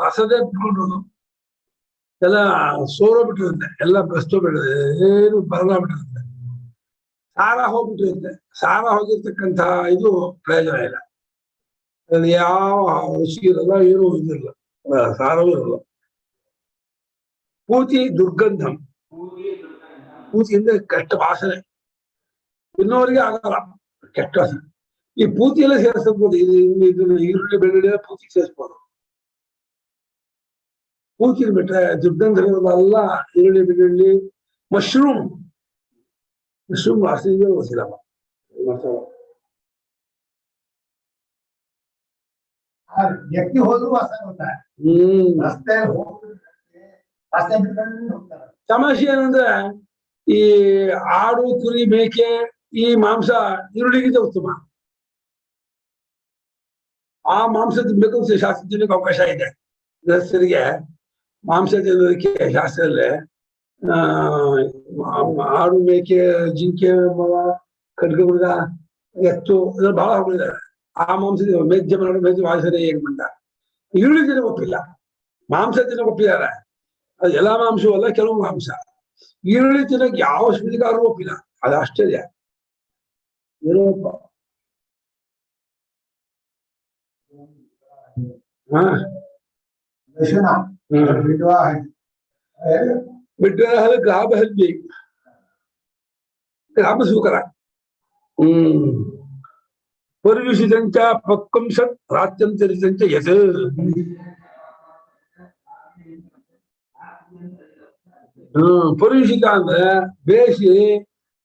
ರಸದೇ ಬಿಟ್ಕೊಂಡ್ರು ಎಲ್ಲ ಸೋರೋಗ್ಬಿಟ್ಟಿರುತ್ತೆ, ಎಲ್ಲ ಬಸ್ತೋಗ್ಬಿಟ್ಟಿದೆ, ಏನು ಬರಲಾಗ್ಬಿಟ್ಟಿರುತ್ತೆ, ಸಾರ ಹೋಗ್ಬಿಟ್ಟಿರುತ್ತೆ. ಸಾರ ಹೋಗಿರ್ತಕ್ಕಂಥ ಇದು ಪ್ರಯೋಜನ ಇಲ್ಲ, ಅದ್ರಲ್ಲಿ ಯಾವ ರುಚಿ ಇರಲ್ಲ, ಏನೂ ಇದಿಲ್ಲ, ಸಾರವೂ ಇರಲ್ಲ. ಪೂತಿ ದುರ್ಗಂಧಂ, ಪೂತಿಯಿಂದ ಕೆಟ್ಟ ವಾಸನೆ, ಇನ್ನೋರಿಗೆ ಆಗಲ್ಲ ಕೆಟ್ಟ ವಾಸನೆ. ಈ ಪೂತಿ ಎಲ್ಲ ಸೇರಿಸಬಹುದು, ಇದನ್ನ ಈರುಳ್ಳಿ ಬೆಳ್ಳುಳ್ಳಿ ಪೂತಿ ಸೇರಿಸ್ಬೋದು. ಪೂತಿ ಬಿಟ್ರೆ ದುರ್ಗಂಧವಿರೋದಲ್ಲ ಈರುಳ್ಳಿ ಬೆಳ್ಳುಳ್ಳಿ. ಮಶ್ರೂಮ್ ವಾಸನೆಗೆ ಗೊತ್ತಿಲ್ಲ. ವ್ಯಕ್ತಿ ಹೋದ್ರು ವಾಸನೆ ಸಮಸ್ಯೆ ಏನಂದ್ರೆ ಈ ಆಡು ಕುರಿ ಮೇಕೆ ಈ ಮಾಂಸ ಈರುಳ್ಳಿಗಿಂತ ಉತ್ತಮ. ಆ ಮಾಂಸ ತಿನ್ಬೇಕು ಶಾಸ್ತ್ರ ತಿನ್ನಕ್ಕೆ ಅವಕಾಶ ಇದೆ. ಗೃಹಸ್ಥರಿಗೆ ಮಾಂಸ ತಿನ್ನೋದಕ್ಕೆ ಶಾಸ್ತ್ರದಲ್ಲೇ ಆಡು ಮೇಕೆ ಜಿಂಕೆ ಮೊಲ ಖಡ್ಗಮೃಗ ಎತ್ತು ಇದ್ರಲ್ಲಿ ಬಹಳ ಹೋಗಿದ್ದಾರೆ. ಆ ಮಾಂಸ ಮೇಜ್ಯ ಮಾಡು ಮೇಜ್ಯ ವಾಸನೆ ಏನ್ ಬಂದ. ಈರುಳ್ಳಿ ತಿನ್ನ ಒಪ್ಪಿಲ್ಲ, ಮಾಂಸ ತಿನ್ನಕ್ ಒಪ್ಪಿದ್ದಾರೆ. ಅದು ಎಲ್ಲಾ ಮಾಂಸವೂ ಅಲ್ಲ, ಕೆಲವು ಮಾಂಸ. ಈರುಳ್ಳಿ ತಿನ್ನಕ್ ಯಾವ ಸ್ಮಿತಿಗಾರರು ಒಪ್ಪಿಲ್ಲ, ಅದು ಆಶ್ಚರ್ಯ. ಏನೋಪ್ಪ ಹಾ ದಶನ ವಿದ್ವಾಹ ಬಿಡ್ಡ ಗ್ರಾಮಹಲ್ಯ ಗ್ರಾಮಸೂಕರ ಪರಿವಿಷಿತಂಚ ಪಕ್ವಂ ಸತ್ ರಾತ್ಯಂ ಚರಿತಂಚ ಯತ್ ಪರಿವಿಷಿತ ಅಂದ್ರೆ ಬೇಯಿಸಿ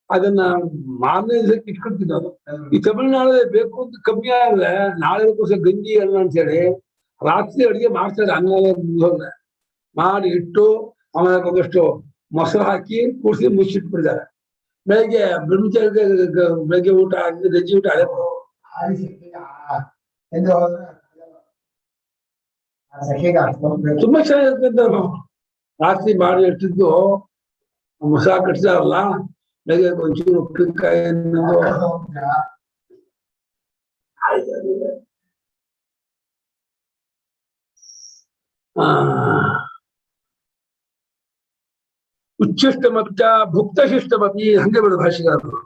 ಅದನ್ನ ಮಾರನೇ ದಿವಸಕ್ಕೆ ಇಟ್ಕೊಳ್ತಿದ್ದ ಈ ತಮಿಳ್ನಾಡಲ್ಲಿ ಬೇಕು ಅಂತ ಕಮ್ಮಿ ಆದ್ರೆ ನಾಳೆ ದಿವಸ ಗಂಜಿ ಅನ್ನ ಅಂತ ಹೇಳಿ ರಾತ್ರಿ ಅಡಿಗೆ ಮಾಡ್ತಾರೆ ಅನ್ನ ಮಾಡಿ ಇಟ್ಟು ಆಮೇಲೆ ಒಂದಷ್ಟು ಮೊಸರು ಹಾಕಿ ಕೂಡಿಸಿ ಮುಚ್ಚಿಟ್ಬಿಡ್ತಾರೆ ಬೆಳಗ್ಗೆ ಬ್ರಹ್ಮಚಾರಿ ಬೆಳಗ್ಗೆ ಊಟ ಗಂಜಿ ಊಟ ಅದೇ ತುಂಬಾ ಚೆನ್ನಾಗಿರ್ತದೆ ರಾತ್ರಿ ಮಾಡಿ ಇಟ್ಟಿದ್ದು ಮೊಸರು ಕಟ್ತಾರಲ್ಲ ಬೆಳಗ್ಗೆ ಒಂಚೂರು ಉಪ್ಪಿನಕಾಯಿ ಉಚ್ಚಿಷ್ಟಮಪ್ಚ ಭುಕ್ತಶಿಷ್ಟಮಪಿ ಹಂಗೆ ಬಿಡು ಭಾಷೆಗಾರರು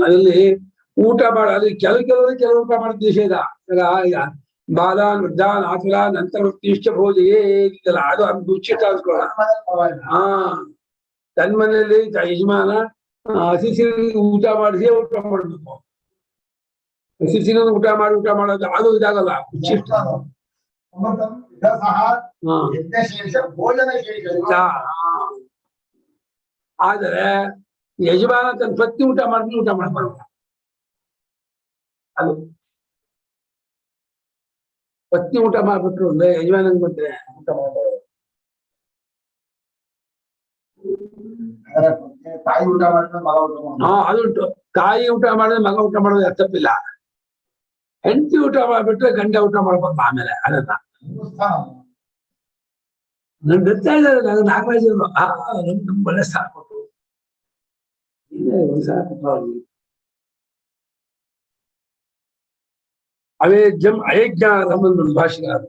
ಅದರಲ್ಲಿ ಊಟ ಮಾಡ ಅಲ್ಲಿ ಕೆಲವು ಊಟ ಮಾಡೋದು ನಿಷೇಧ ಬಾಲಾನ್ ವೃದ್ಧಾನ್ ಆತುಲ ನಂತರ ವೃತ್ತಿಷ್ಟ ಭೋಜೆ ಇದೆಲ್ಲ ಅದು ಅದು ಉಚ್ಚಿಷ್ಟ ಅನ್ಕೊಳ್ಳ ತನ್ನ ಮನೆಯಲ್ಲಿ ಯಜಮಾನ ಹಸಿ ಊಟ ಮಾಡಿಸಿ ಊಟ ಮಾಡ್ಬೇಕು ಹಸಿ ಊಟ ಮಾಡೋದು ಅದು ಇದಾಗಲ್ಲ ಉಚ್ಚಿಷ್ಟ ಆದರೆ ಯಜಮಾನ ತನ್ನ ಪತ್ನಿ ಊಟ ಮಾಡಿದ್ರೆ ಊಟ ಮಾಡಬಾರ್ದು ಅದು ಪತ್ನಿ ಊಟ ಮಾಡ್ಬಿಟ್ರು ಅಂದ್ರೆ ಯಜಮಾನ ಮತ್ತೆ ಊಟ ಮಾಡಬಾರ್ದು ತಾಯಿ ಊಟ ಮಾಡಿದ್ರೆ ಮಗ ಊಟ ಅದುಂಟು ತಾಯಿ ಊಟ ಮಾಡಿದ್ರೆ ಮಗ ಊಟ ಮಾಡೋದು ತಪ್ಪಿಲ್ಲ ಹೆಂಡತಿ ಊಟ ಮಾಡ್ಬಿಟ್ರೆ ಗಂಡ ಊಟ ಮಾಡ್ಬಾರ್ದು ಆಮೇಲೆ ಅದನ್ನ ನನ್ ಗೊತ್ತಾ ಇದ್ದಾರೆ ನಾನು ನಾಗರಾಜರು ನಮ್ ಒಳ್ಳೆ ಸ್ಥಾನ ಕೊಟ್ಟರು ಅವೇಜ್ಯಂ ಅಯಜ್ಞಾನಮ್ಮನ್ನು ಭಾಷೆಗಾರ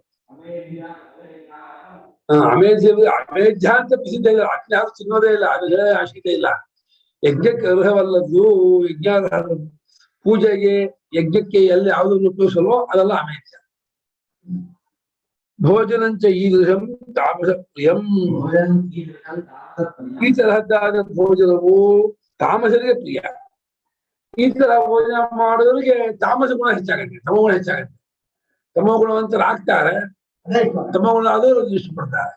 ಅಮೇಧ್ಯ ಅಂತ ಪ್ರಸಿದ್ಧ ಇಲ್ಲ ಅಜ್ಞ ಯಾರು ತಿನ್ನೋದೇ ಇಲ್ಲ ಅದು ಹೇಳೋ ಅವಶ್ಯಕತೆ ಇಲ್ಲ ಯಜ್ಞಕ್ಕೆ ಅರ್ಹವಲ್ಲದ್ದು ಯಜ್ಞ ಪೂಜೆಗೆ ಯಜ್ಞಕ್ಕೆ ಎಲ್ಲಿ ಯಾವುದನ್ನು ಉಪಯೋಗಿಸಲು ಅದೆಲ್ಲ ಅಮೇಧ್ಯ ಭೋಜನಂಚ ಈದೃಶಂ ತಾಮಸ ಪ್ರಿಯಂ ಈ ತರಹದ್ದಾದ ಭೋಜನವು ತಾಮಸರಿಗೆ ಪ್ರಿಯ ಈ ತರ ಭೋಜನ ಮಾಡೋರಿಗೆ ತಾಮಸ ಗುಣ ಹೆಚ್ಚಾಗತ್ತೆ ತಮಗುಣ ಹೆಚ್ಚಾಗತ್ತೆ ತಮಗುಣವಂತರಾಗ್ತಾರೆ ತಮಗುಣ ಆದವರು ಇಷ್ಟಪಡ್ತಾರೆ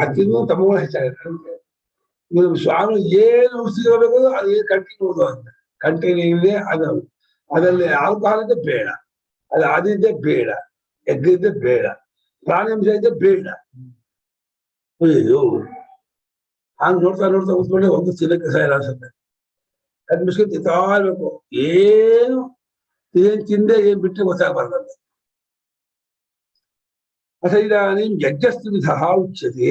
ಅತಿಗೂ ತಮಗುಣ ಹೆಚ್ಚಾಗತ್ತೆ ಸ್ವಾಮಿ ಏನು ಸಿಗಬೇಕು ಅದು ಕಂಟಿನ್ಯೂ ಅಂತ ಕಂಟಿನ್ಯೂ ಇದೆ ಅದು ಅದರಲ್ಲಿ ಆಲ್ಕೋಹಾಲ್ ಇದ್ದೆ ಬೇಡ ಅದು ಅದಿದ್ದೆ ಬೇಡ ಎಗ್ಗಿದ್ದೆ ಬೇಡ ಪ್ರಾಣಾಂಶ ಇದ್ದೆ ಬೇಡ ಅಯ್ಯೋ ಹಂಗ್ ನೋಡ್ತಾ ಕೂತ್ಕೊಂಡೆ ಒಂದು ತಿನ್ನಕ್ಕೆ ಸಾಯಲ್ಲ ಅನ್ಸುತ್ತೆ ಅದ್ ಮಿಸ್ಕೊಂಡು ತಿಂತಾ ಇರ್ಬೇಕು ಏನು ಏನ್ ತಿಂದೆ ಏನ್ ಬಿಟ್ಟರೆ ಗೊತ್ತಾಗಬಾರ್ದಂತೆ ಅಥ ಇದಾನಿಂ ಯಜ್ಞಸ್ತು ವಿಧ ಉಚ್ಯತೆ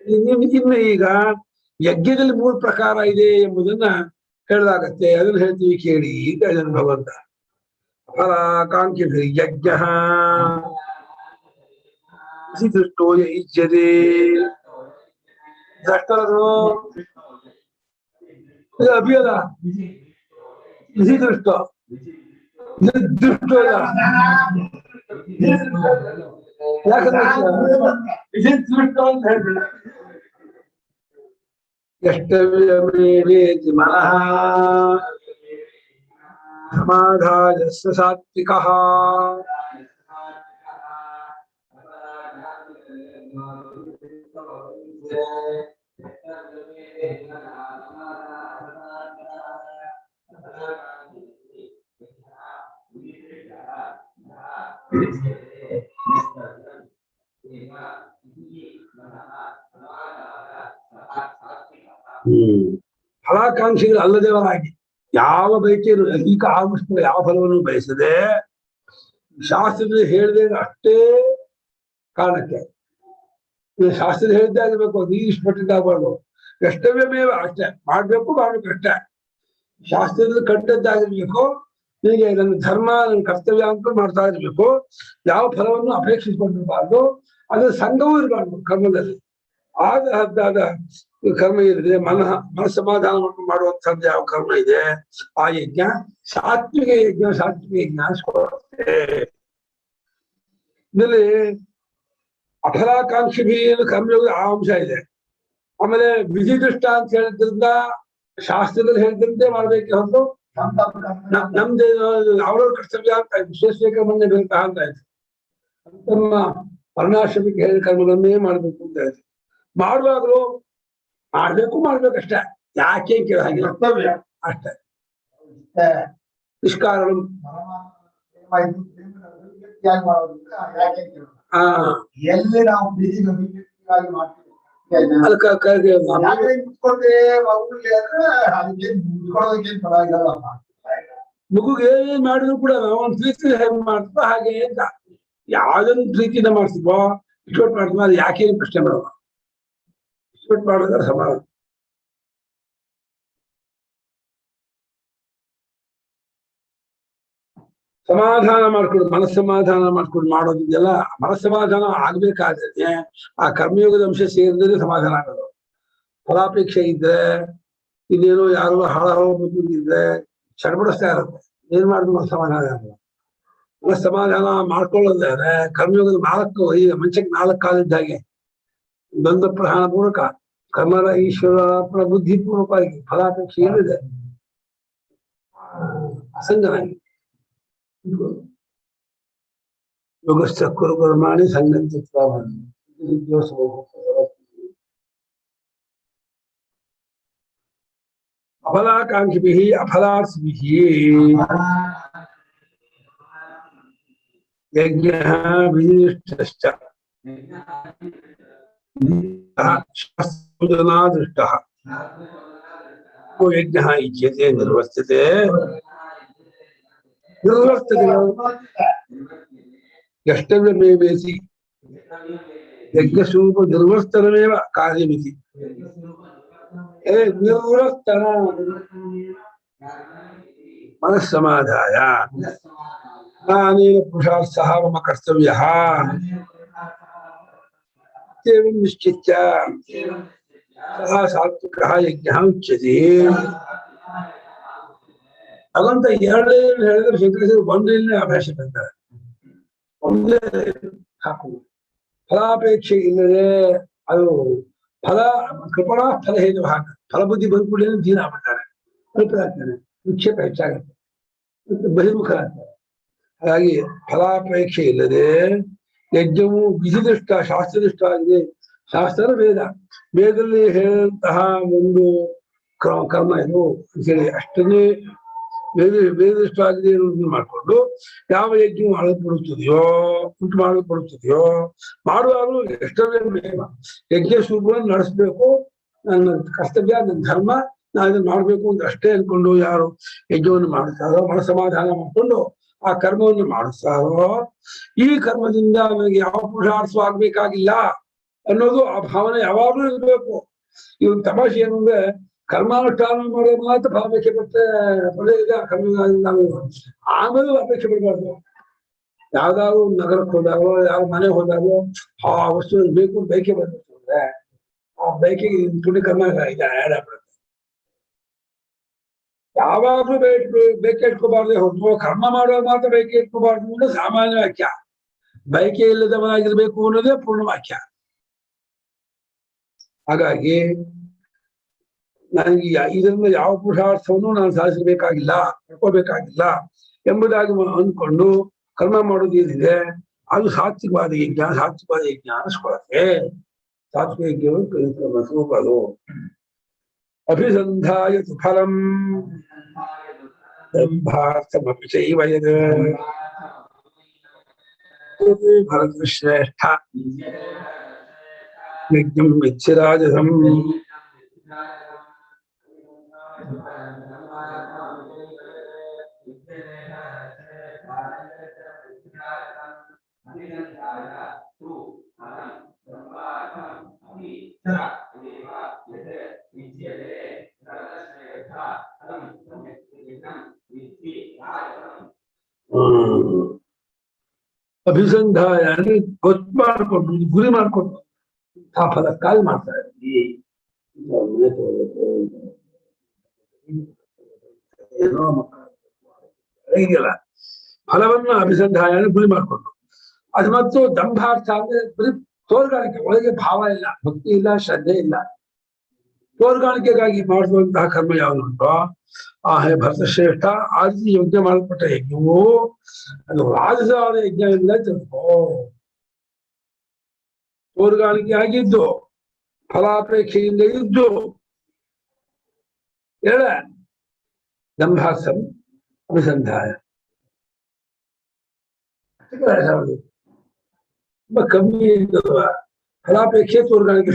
ಇನ್ನು ಈಗ ಯಜ್ಞದಲ್ಲಿ 3 ಪ್ರಕಾರ ಇದೆ ಎಂಬುದನ್ನ ಹೇಳಲಾಗತ್ತೆ ಅದನ್ನ ಹೇಳ್ತೀವಿ ಕೇಳಿ ಅಂತ ಹೇಳಿದ ಭಗವಂತ ಫಲಾಕಾಂಕ್ಷಿ ಯಜ್ಞ ದೃಷ್ಟೋ ಇಜ್ಯತೆ ದ್ರಷ್ಟರು ಅಭಿಯಲ್ಲ ವಿಧಿ ದೃಷ್ಟ ದೃಷ್ಟ ಯಾಕಂದ್ರೆ ವಿಧಿ ದೃಷ್ಟ ಅಂತ ಹೇಳ್ಬಿಡ ಎಷ್ಟವೇತಿ ಮನಃ ಸಮಾಧಾಯ ಸಾತ್ವಿಕಃ ಫಲಾಕಾಂಕ್ಷಿಗಳು ಅಲ್ಲದೇವರಾಗಿ ಯಾವ ಬಯಕೆಯನ್ನು ಅಧಿಕ ಆಗುಷ್ಟು ಯಾವ ಫಲವನ್ನು ಬಯಸದೆ ಶಾಸ್ತ್ರದಲ್ಲಿ ಹೇಳಿದೆ ಅಷ್ಟೇ ಕಾರಣಕ್ಕೆ ಶಾಸ್ತ್ರದಲ್ಲಿ ಹೇಳಿದ್ದೇ ಆಗಿರ್ಬೇಕು ನೀರು ಇಷ್ಟಪಟ್ಟಿದ್ದಾಗಬಾರ್ದು ಕರ್ತವ್ಯ ಮೇವ ಅಷ್ಟೇ ಮಾಡ್ಬೇಕು ಅಷ್ಟೇ ಶಾಸ್ತ್ರದಲ್ಲಿ ಕಟ್ಟದ್ದಾಗಿರ್ಬೇಕು ಹೀಗೆ ನನ್ನ ಧರ್ಮ ನನ್ನ ಕರ್ತವ್ಯ ಅಂತ ಮಾಡ್ತಾ ಇರ್ಬೇಕು ಯಾವ ಫಲವನ್ನು ಅಪೇಕ್ಷಿಸಿಕೊಂಡಿರ್ಬಾರ್ದು ಅದ್ರ ಸಂಘವೂ ಇರಬಾರ್ದು ಕರ್ಮದಲ್ಲಿ ಹದ್ದಾದ ಕರ್ಮ ಏನಿದೆ, ಮನಸ್ಸಮಾಧಾನ ಮಾಡುವಂತಹದ್ದು ಯಾವ ಕರ್ಮ ಇದೆ ಆ ಯಜ್ಞ ಸಾತ್ವಿಕ ಯಜ್ಞ. ಸಾತ್ವಿಕ ಯಜ್ಞ ಅನ್ಸ್ಕೊಳ್ಳುತ್ತೆ. ಇದರಲ್ಲಿ ಅಫಲಾಕಾಂಕ್ಷಿ ಕರ್ಮಯೋಗದ ಆ ಅಂಶ ಇದೆ. ಆಮೇಲೆ ವಿಧಿ ದೃಷ್ಟ ಅಂತ ಹೇಳಿದ್ರಿಂದ ಶಾಸ್ತ್ರದಲ್ಲಿ ಹೇಳಿದಂತೆ ಮಾಡ್ಬೇಕೆ ಹೊರತು ನಮ್ದೇ ಅವರವ್ರ ಕರ್ತವ್ಯ ಅಂತ ಆಯ್ತು. ವಿಶೇಷ ಕರ್ಮನ್ನೇ ಬೇಕಾ ಅಂತ ಆಯ್ತು. ತಮ್ಮ ವರ್ಣಾಶ್ರಮಕ್ಕೆ ಹೇಳಿದ ಕರ್ಮಗಳನ್ನೇ ಮಾಡ್ಬೇಕು ಅಂತ ಆಯ್ತು. ಮಾಡುವಾಗಲೂ ಮಾಡ್ಬೇಕಷ್ಟೇ, ಯಾಕೆ ಕೇಳ ಹಾಗಿಲ್ಲ, ಅಷ್ಟೇ. ನಿಷ್ಕಾರಣ ಎಲ್ಲಿ ನಾವು ಮಗುಗೆ ಏನ್ ಮಾಡಿದ್ರು ಕೂಡ ಒಂದು ಪ್ರೀತಿ ಹೇಗೆ ಮಾಡ್ತೀವೋ ಹಾಗೆ ಅಂತ ಯಾವ್ದೊಂದು ಪ್ರೀತಿಯಿಂದ ಮಾಡ್ತೀವೋ ಇಷ್ಟೊಟ್ಟು ಮಾಡ್ತೀವೋ ಅದು ಯಾಕೆ ಪ್ರಶ್ನೆ ಮಾಡೋಣ. ಇಷ್ಟೊಟ್ಟು ಮಾಡಿದ್ರೆ ಸಮಾಧಾನ. ಸಮಾಧಾನ ಮಾಡ್ಕೊಂಡು ಮನಸ್ಸಮಾಧಾನ ಮಾಡ್ಕೊಂಡು ಮಾಡೋದಿದೆಯಲ್ಲ, ಮನಸ್ಸಮಾಧಾನ ಆಗ್ಬೇಕಾದ್ರೆ ಆ ಕರ್ಮಯೋಗದ ಅಂಶ ಸೇರಿದ್ರೆ ಸಮಾಧಾನ ಆಗೋದು. ಫಲಾಪೇಕ್ಷೆ ಇದ್ರೆ ಇದೇನೋ ಯಾರೋ ಹಾಳಾಗಿದ್ರೆ ಚಡಬಡಿಸ್ತಾ ಇರುತ್ತೆ. ಏನ್ ಮಾಡಿದ್ರು ಸಮಾಧಾನ ಆಗಲ್ಲ. ಮನಸ್ಸಮಾಧಾನ ಮಾಡ್ಕೊಳ್ಳೋದಾದ್ರೆ ಕರ್ಮಯೋಗದ 4 ಈಗ ಮಂಚಕ್ಕೆ 4 ಕಾಲಿದ್ದ ಹಾಗೆ ದ್ವಂದ್ವ ಪ್ರಧಾನ ಪೂರ್ವಕ ಕರ್ಮದ ಈಶ್ವರ ಬುದ್ಧಿ ಪೂರ್ವಕವಾಗಿ ಫಲಾಪೇಕ್ಷೆ ಏನಿದೆ ಅಸಂಗನಾಗಿ ಯೋಗಸ್ಥ ಕುರು ಕರ್ಮಾಣಿ ಸಂಗಂತಿತ್ವ ಅಫಲಾಕಾಂಕ್ಷಿಭಿಃ ಅಫಲಾರ್थिभिः ಯಜ್ಞಃ ವಿನಿಷ್ಠಶ್ಚ ಶಾಸ್ತ್ರದೃಷ್ಟಃ ಯಜ್ಞಃ ಇಚ್ಯತೆ ನಿರ್ವರ್ತತೆ ಯಷ್ಟವ್ಯಮೇವೇತಿ ಯಜ್ಞಸ್ವರೂಪ ನಿರ್ವರ್ತನಮೇವ ಕಾರ್ಯಮಿತಿ. ನಿರ್ವರ್ತನ ಮನಸ್ಸಮಾಧಾಯ ನಾನೇನ ಪುರುಷಾರ್ಥಃ ಮಮ ಕರ್ತವ್ಯಃ ಇತ್ಯೇವಂ ನಿಶ್ಚಿತ್ಯ ಸಹ ಸಾತ್ವಿಕಃ ಯಜ್ಞಃ ಉಚ್ಯತೆ. ಅದಂತ ಎರಡೇ ಹೇಳಿದ್ರೆ ಶಂಕರೇಶ್ವರ ಒಂದನೇ ಅಭ್ಯಾಸ ಅಂತಾರೆ. ಒಂದೇ ಹಾಕು ಫಲಾಪೇಕ್ಷೆ ಇಲ್ಲದೆ ಅದು ಫಲ ಕೃಪಣಾ ಫಲ ಹೇಗೆ ಹಾಕ ಫಲಬುದ್ಧಿ ಬಂದ್ಕೂಡಲೇ ದೀನ ಆಗ್ಬಿಡ್ತಾರೆ, ಕಲ್ಪನಾಗ್ತಾನೆ, ವಿಕ್ಷೇಪ ಹೆಚ್ಚಾಗುತ್ತೆ, ಬಹಿರ್ಮುಖರಾಗ್ತಾರೆ. ಹಾಗಾಗಿ ಫಲಾಪೇಕ್ಷೆ ಇಲ್ಲದೆ ಯಜ್ಞವು ವಿಧಿದೃಷ್ಟ ಶಾಸ್ತ್ರದೃಷ್ಟ ಆಗಿದೆ. ಶಾಸ್ತ್ರ ವೇದದಲ್ಲಿ ಹೇಳಿದಂತಹ ಒಂದು ಕರ್ಮ ಇದು ಅಂತೇಳಿ ಅಷ್ಟನ್ನೇ ವೇದದೃಷ್ಟವಾಗಿದೆ ಅನ್ನೋದನ್ನ ಮಾಡಿಕೊಂಡು ಯಾವ ಯಜ್ಞ ಉಂಟು ಮಾಡಲ್ಪಡುತ್ತದೆಯೋ ಮಾಡುವಾಗಲೂ ಎಷ್ಟೊಂದು ಯಜ್ಞ ಸ್ವರೂಪವನ್ನು ನಡೆಸಬೇಕು, ನನ್ನ ಕರ್ತವ್ಯ, ನನ್ನ ಧರ್ಮ, ನಾನು ಇದನ್ನು ಮಾಡ್ಬೇಕು ಅಂತ ಅಷ್ಟೇ ಅನ್ಕೊಂಡು ಯಾರು ಯಜ್ಞವನ್ನು ಮಾಡುತ್ತಾರೋ, ಮನಸಮಾಧಾನ ಮಾಡಿಕೊಂಡು ಆ ಕರ್ಮವನ್ನು ಮಾಡಿಸ್ತಾರೋ, ಈ ಕರ್ಮದಿಂದ ನನಗೆ ಯಾವ ಪುರುಷಾರ್ಥವಾಗಬೇಕಾಗಿಲ್ಲ ಅನ್ನೋದು ಆ ಭಾವನೆ ಯಾವಾಗಲೂ ಇರಬೇಕು. ಇವನ್ ತಮಾಷೆ ಏನು ಅಂದ್ರೆ ಕರ್ಮಾನುಷ್ಠಾನ ಮಾಡೋ ಮಾತ್ರ ಫಲಾಪೇಕ್ಷೆ ಪಟ್ಟೆ ಆಮೇಲೆ ಅಪೇಕ್ಷೆ ಪಡಬಾರ್ದು. ಯಾವ್ದಾದ್ರು ನಗರಕ್ಕೆ ಹೋದಾಗೋ ಯಾವ ಮನೆ ಹೋದಾಗೋ ಆ ವಸ್ತು ಬೇಕು ಬೈಕೆ ಬರ್ಬೇಕು ಅಂದ್ರೆ ಆ ಬೈಕಿಗೆ ಪುಣ್ಯ ಕರ್ಮ ಆ್ಯಡ್ ಆಗ್ಬಿಡುತ್ತೆ. ಯಾವಾಗ್ಲೂ ಬೇಕೆ ಇಟ್ಕೋಬಾರ್ದು ಹೊರತು ಕರ್ಮ ಮಾಡುವಾಗ ಮಾತ್ರ ಬೇಕೆ ಇಟ್ಕೋಬಾರ್ದು ಅನ್ನೋದು ಸಾಮಾನ್ಯ ವಾಕ್ಯ. ಬೈಕೆ ಇಲ್ಲದವನಾಗಿರ್ಬೇಕು ಅನ್ನೋದೇ ಪೂರ್ಣ ವಾಕ್ಯ. ಹಾಗಾಗಿ ನನಗೆ ಇದರಿಂದ ಯಾವ ಪುರುಷಾರ್ಥವನ್ನು ನಾನು ಸಾಧಿಸಬೇಕಾಗಿಲ್ಲ, ಪಡ್ಕೋಬೇಕಾಗಿಲ್ಲ ಎಂಬುದಾಗಿ ಅಂದ್ಕೊಂಡು ಕರ್ಮ ಮಾಡೋದು ಏನಿದೆ ಅದು ಸಾತ್ವಿಕವಾದ ಯಜ್ಞ. ಸಾತ್ವಿಕವಾದ ಯಜ್ಞ ಅನಿಸ್ಕೊಳತ್ತೆ. ಸಾತ್ವಿಕ ಯಜ್ಞವನ್ನು ಸ್ವರೂಪ ಅದು. ಅಭಿಸಂಧಾಯ ಫಲಂ ಭಾರ್ಥಮಪಿ ಚೈವ ಯದ್ ಭರತಶ್ರೇಷ್ಠ ಯಜ್ಞಂ ವಿಚ್ಛಿರಾಜಸಂ ಅಭಿಸಂಧಾಯ ಅಂದ್ರೆ ಗೊತ್ತು ಮಾಡ್ಕೊಂಡು ಗುರಿ ಮಾಡ್ಕೊಂಡು ಆ ಫಲಕ್ಕಾಗಿ ಮಾಡ್ತಾ ಇದ್ದೀವಿ. ಏನೋ ಹೀಗೆಲ್ಲ ಫಲವನ್ನು ಅಭಿಸಂಧಾನ ಗುರಿ ಮಾಡಿಕೊಂಡು ಅದು ಮತ್ತು ದಂಭಾರ್ಥ ಅಂದ್ರೆ ಬರೀ ತೋರ್ಗಾಣಿಕೆ, ಒಳಗೆ ಭಾವ ಇಲ್ಲ, ಭಕ್ತಿ ಇಲ್ಲ, ಶ್ರದ್ಧೆ ಇಲ್ಲ, ತೋರ್ಗಾಣಿಕೆಗಾಗಿ ಮಾಡುವಂತಹ ಕರ್ಮ ಯಾವ್ದುಂಟೋ ಆ ಹೇ ಭರತಶ್ರೇಷ್ಠ ಆ ರೀತಿ ಯಜ್ಞ ಮಾಡಲ್ಪಟ್ಟ ಯಜ್ಞವು ಅದು ರಾಜಸಾದ ಯಜ್ಞದಿಂದ ತಿಳ್ಕೋ. ತೋರ್ಗಾಣಿಕೆ ಆಗಿದ್ದು, ಫಲಾಪೇಕ್ಷೆಯಿಂದ ಇದ್ದು, ಹೇಳ ದಂಭಾಸಂ ಅಭಿಸಂಧಾಯ ತುಂಬಾ ಕಮ್ಮಿ ಇದ್ದವ ಫಲಾಪೇಕ್ಷೆ ತೋರ್ಗಾಣಿಕೆ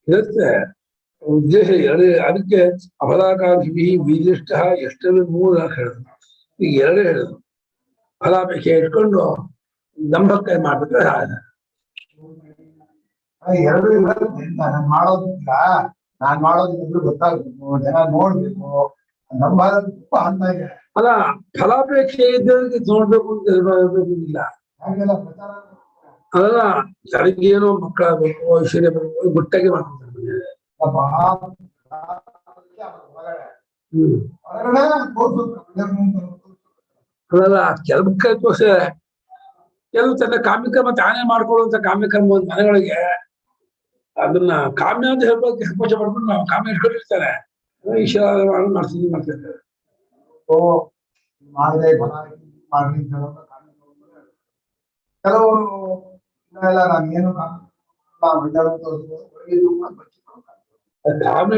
ಇರುತ್ತೆ ಉದ್ದೇಶ. ಅದಕ್ಕೆ ಅಫಲಾಕಾಂಕ್ಷಿ ವಿದಿಷ್ಟ ಎಷ್ಟೆಲ್ಲ 3 ಹೇಳಿದ್ರು, ಈಗ 2 ಹೇಳಿದ್ರು. ಫಲಾಪೇಕ್ಷೆ ಇಟ್ಕೊಂಡು ದಂಭಕ್ಕೆ ಮಾಡ್ಬಿಟ್ರೆ ಎರಡು ನಾನು ಮಾಡೋದಿಲ್ಲ, ನಾನ್ ಮಾಡೋದಿಲ್ಲ ಗೊತ್ತಾಗ್ಬೇಕು, ಜನ ನೋಡ್ಬೇಕು, ನಮ್ಮ ತುಂಬಾ ಹಂತ ಇದೆ. ಅಲ್ಲ, ಫಲಾಪೇಕ್ಷೆ ಇದ್ದವರಿಗೆ ನೋಡ್ಬೇಕು ಅಂತ ಇಲ್ಲ. ಹಾಗೆಲ್ಲ ಪ್ರಚಾರ ಅದಲ್ಲ, ಜನಗೇನೋ ಮಕ್ಕಳಾಗಬೇಕು, ಐಶ್ವರ್ಯ ಬರಬೇಕು, ಗುಟ್ಟಾಗಿ ಮಾಡ್ತಾರೆ. ಅದಲ್ಲ, ಕೆಲವಕ್ಕೋಸ ಕೆಲವು ತನ್ನ ಕಾಮ್ಯಕರ್ಮ ತಾನೇ ಮಾಡ್ಕೊಳ್ಳುವಂತ ಕಾಮ್ಯಕರ್ಮ ಒಂದು ಮನೆಗಳಿಗೆ ಅದನ್ನ ಕಾಮ್ಯ ಅಂತ ಹೇಳ್ಬೇಕು, ಸಂಕೋಚ ಮಾಡ್ಕೊಂಡು ನಾವು ಕಾಮ್ಯ ಇಟ್ಕೊಂಡಿರ್ತಾರೆ, ಈಶ್ವರ ಮಾಡ್ತಿರ್ತಾರೆ. ಕೆಲವರು ನಾನೇನು ಕಾಮ್ಯ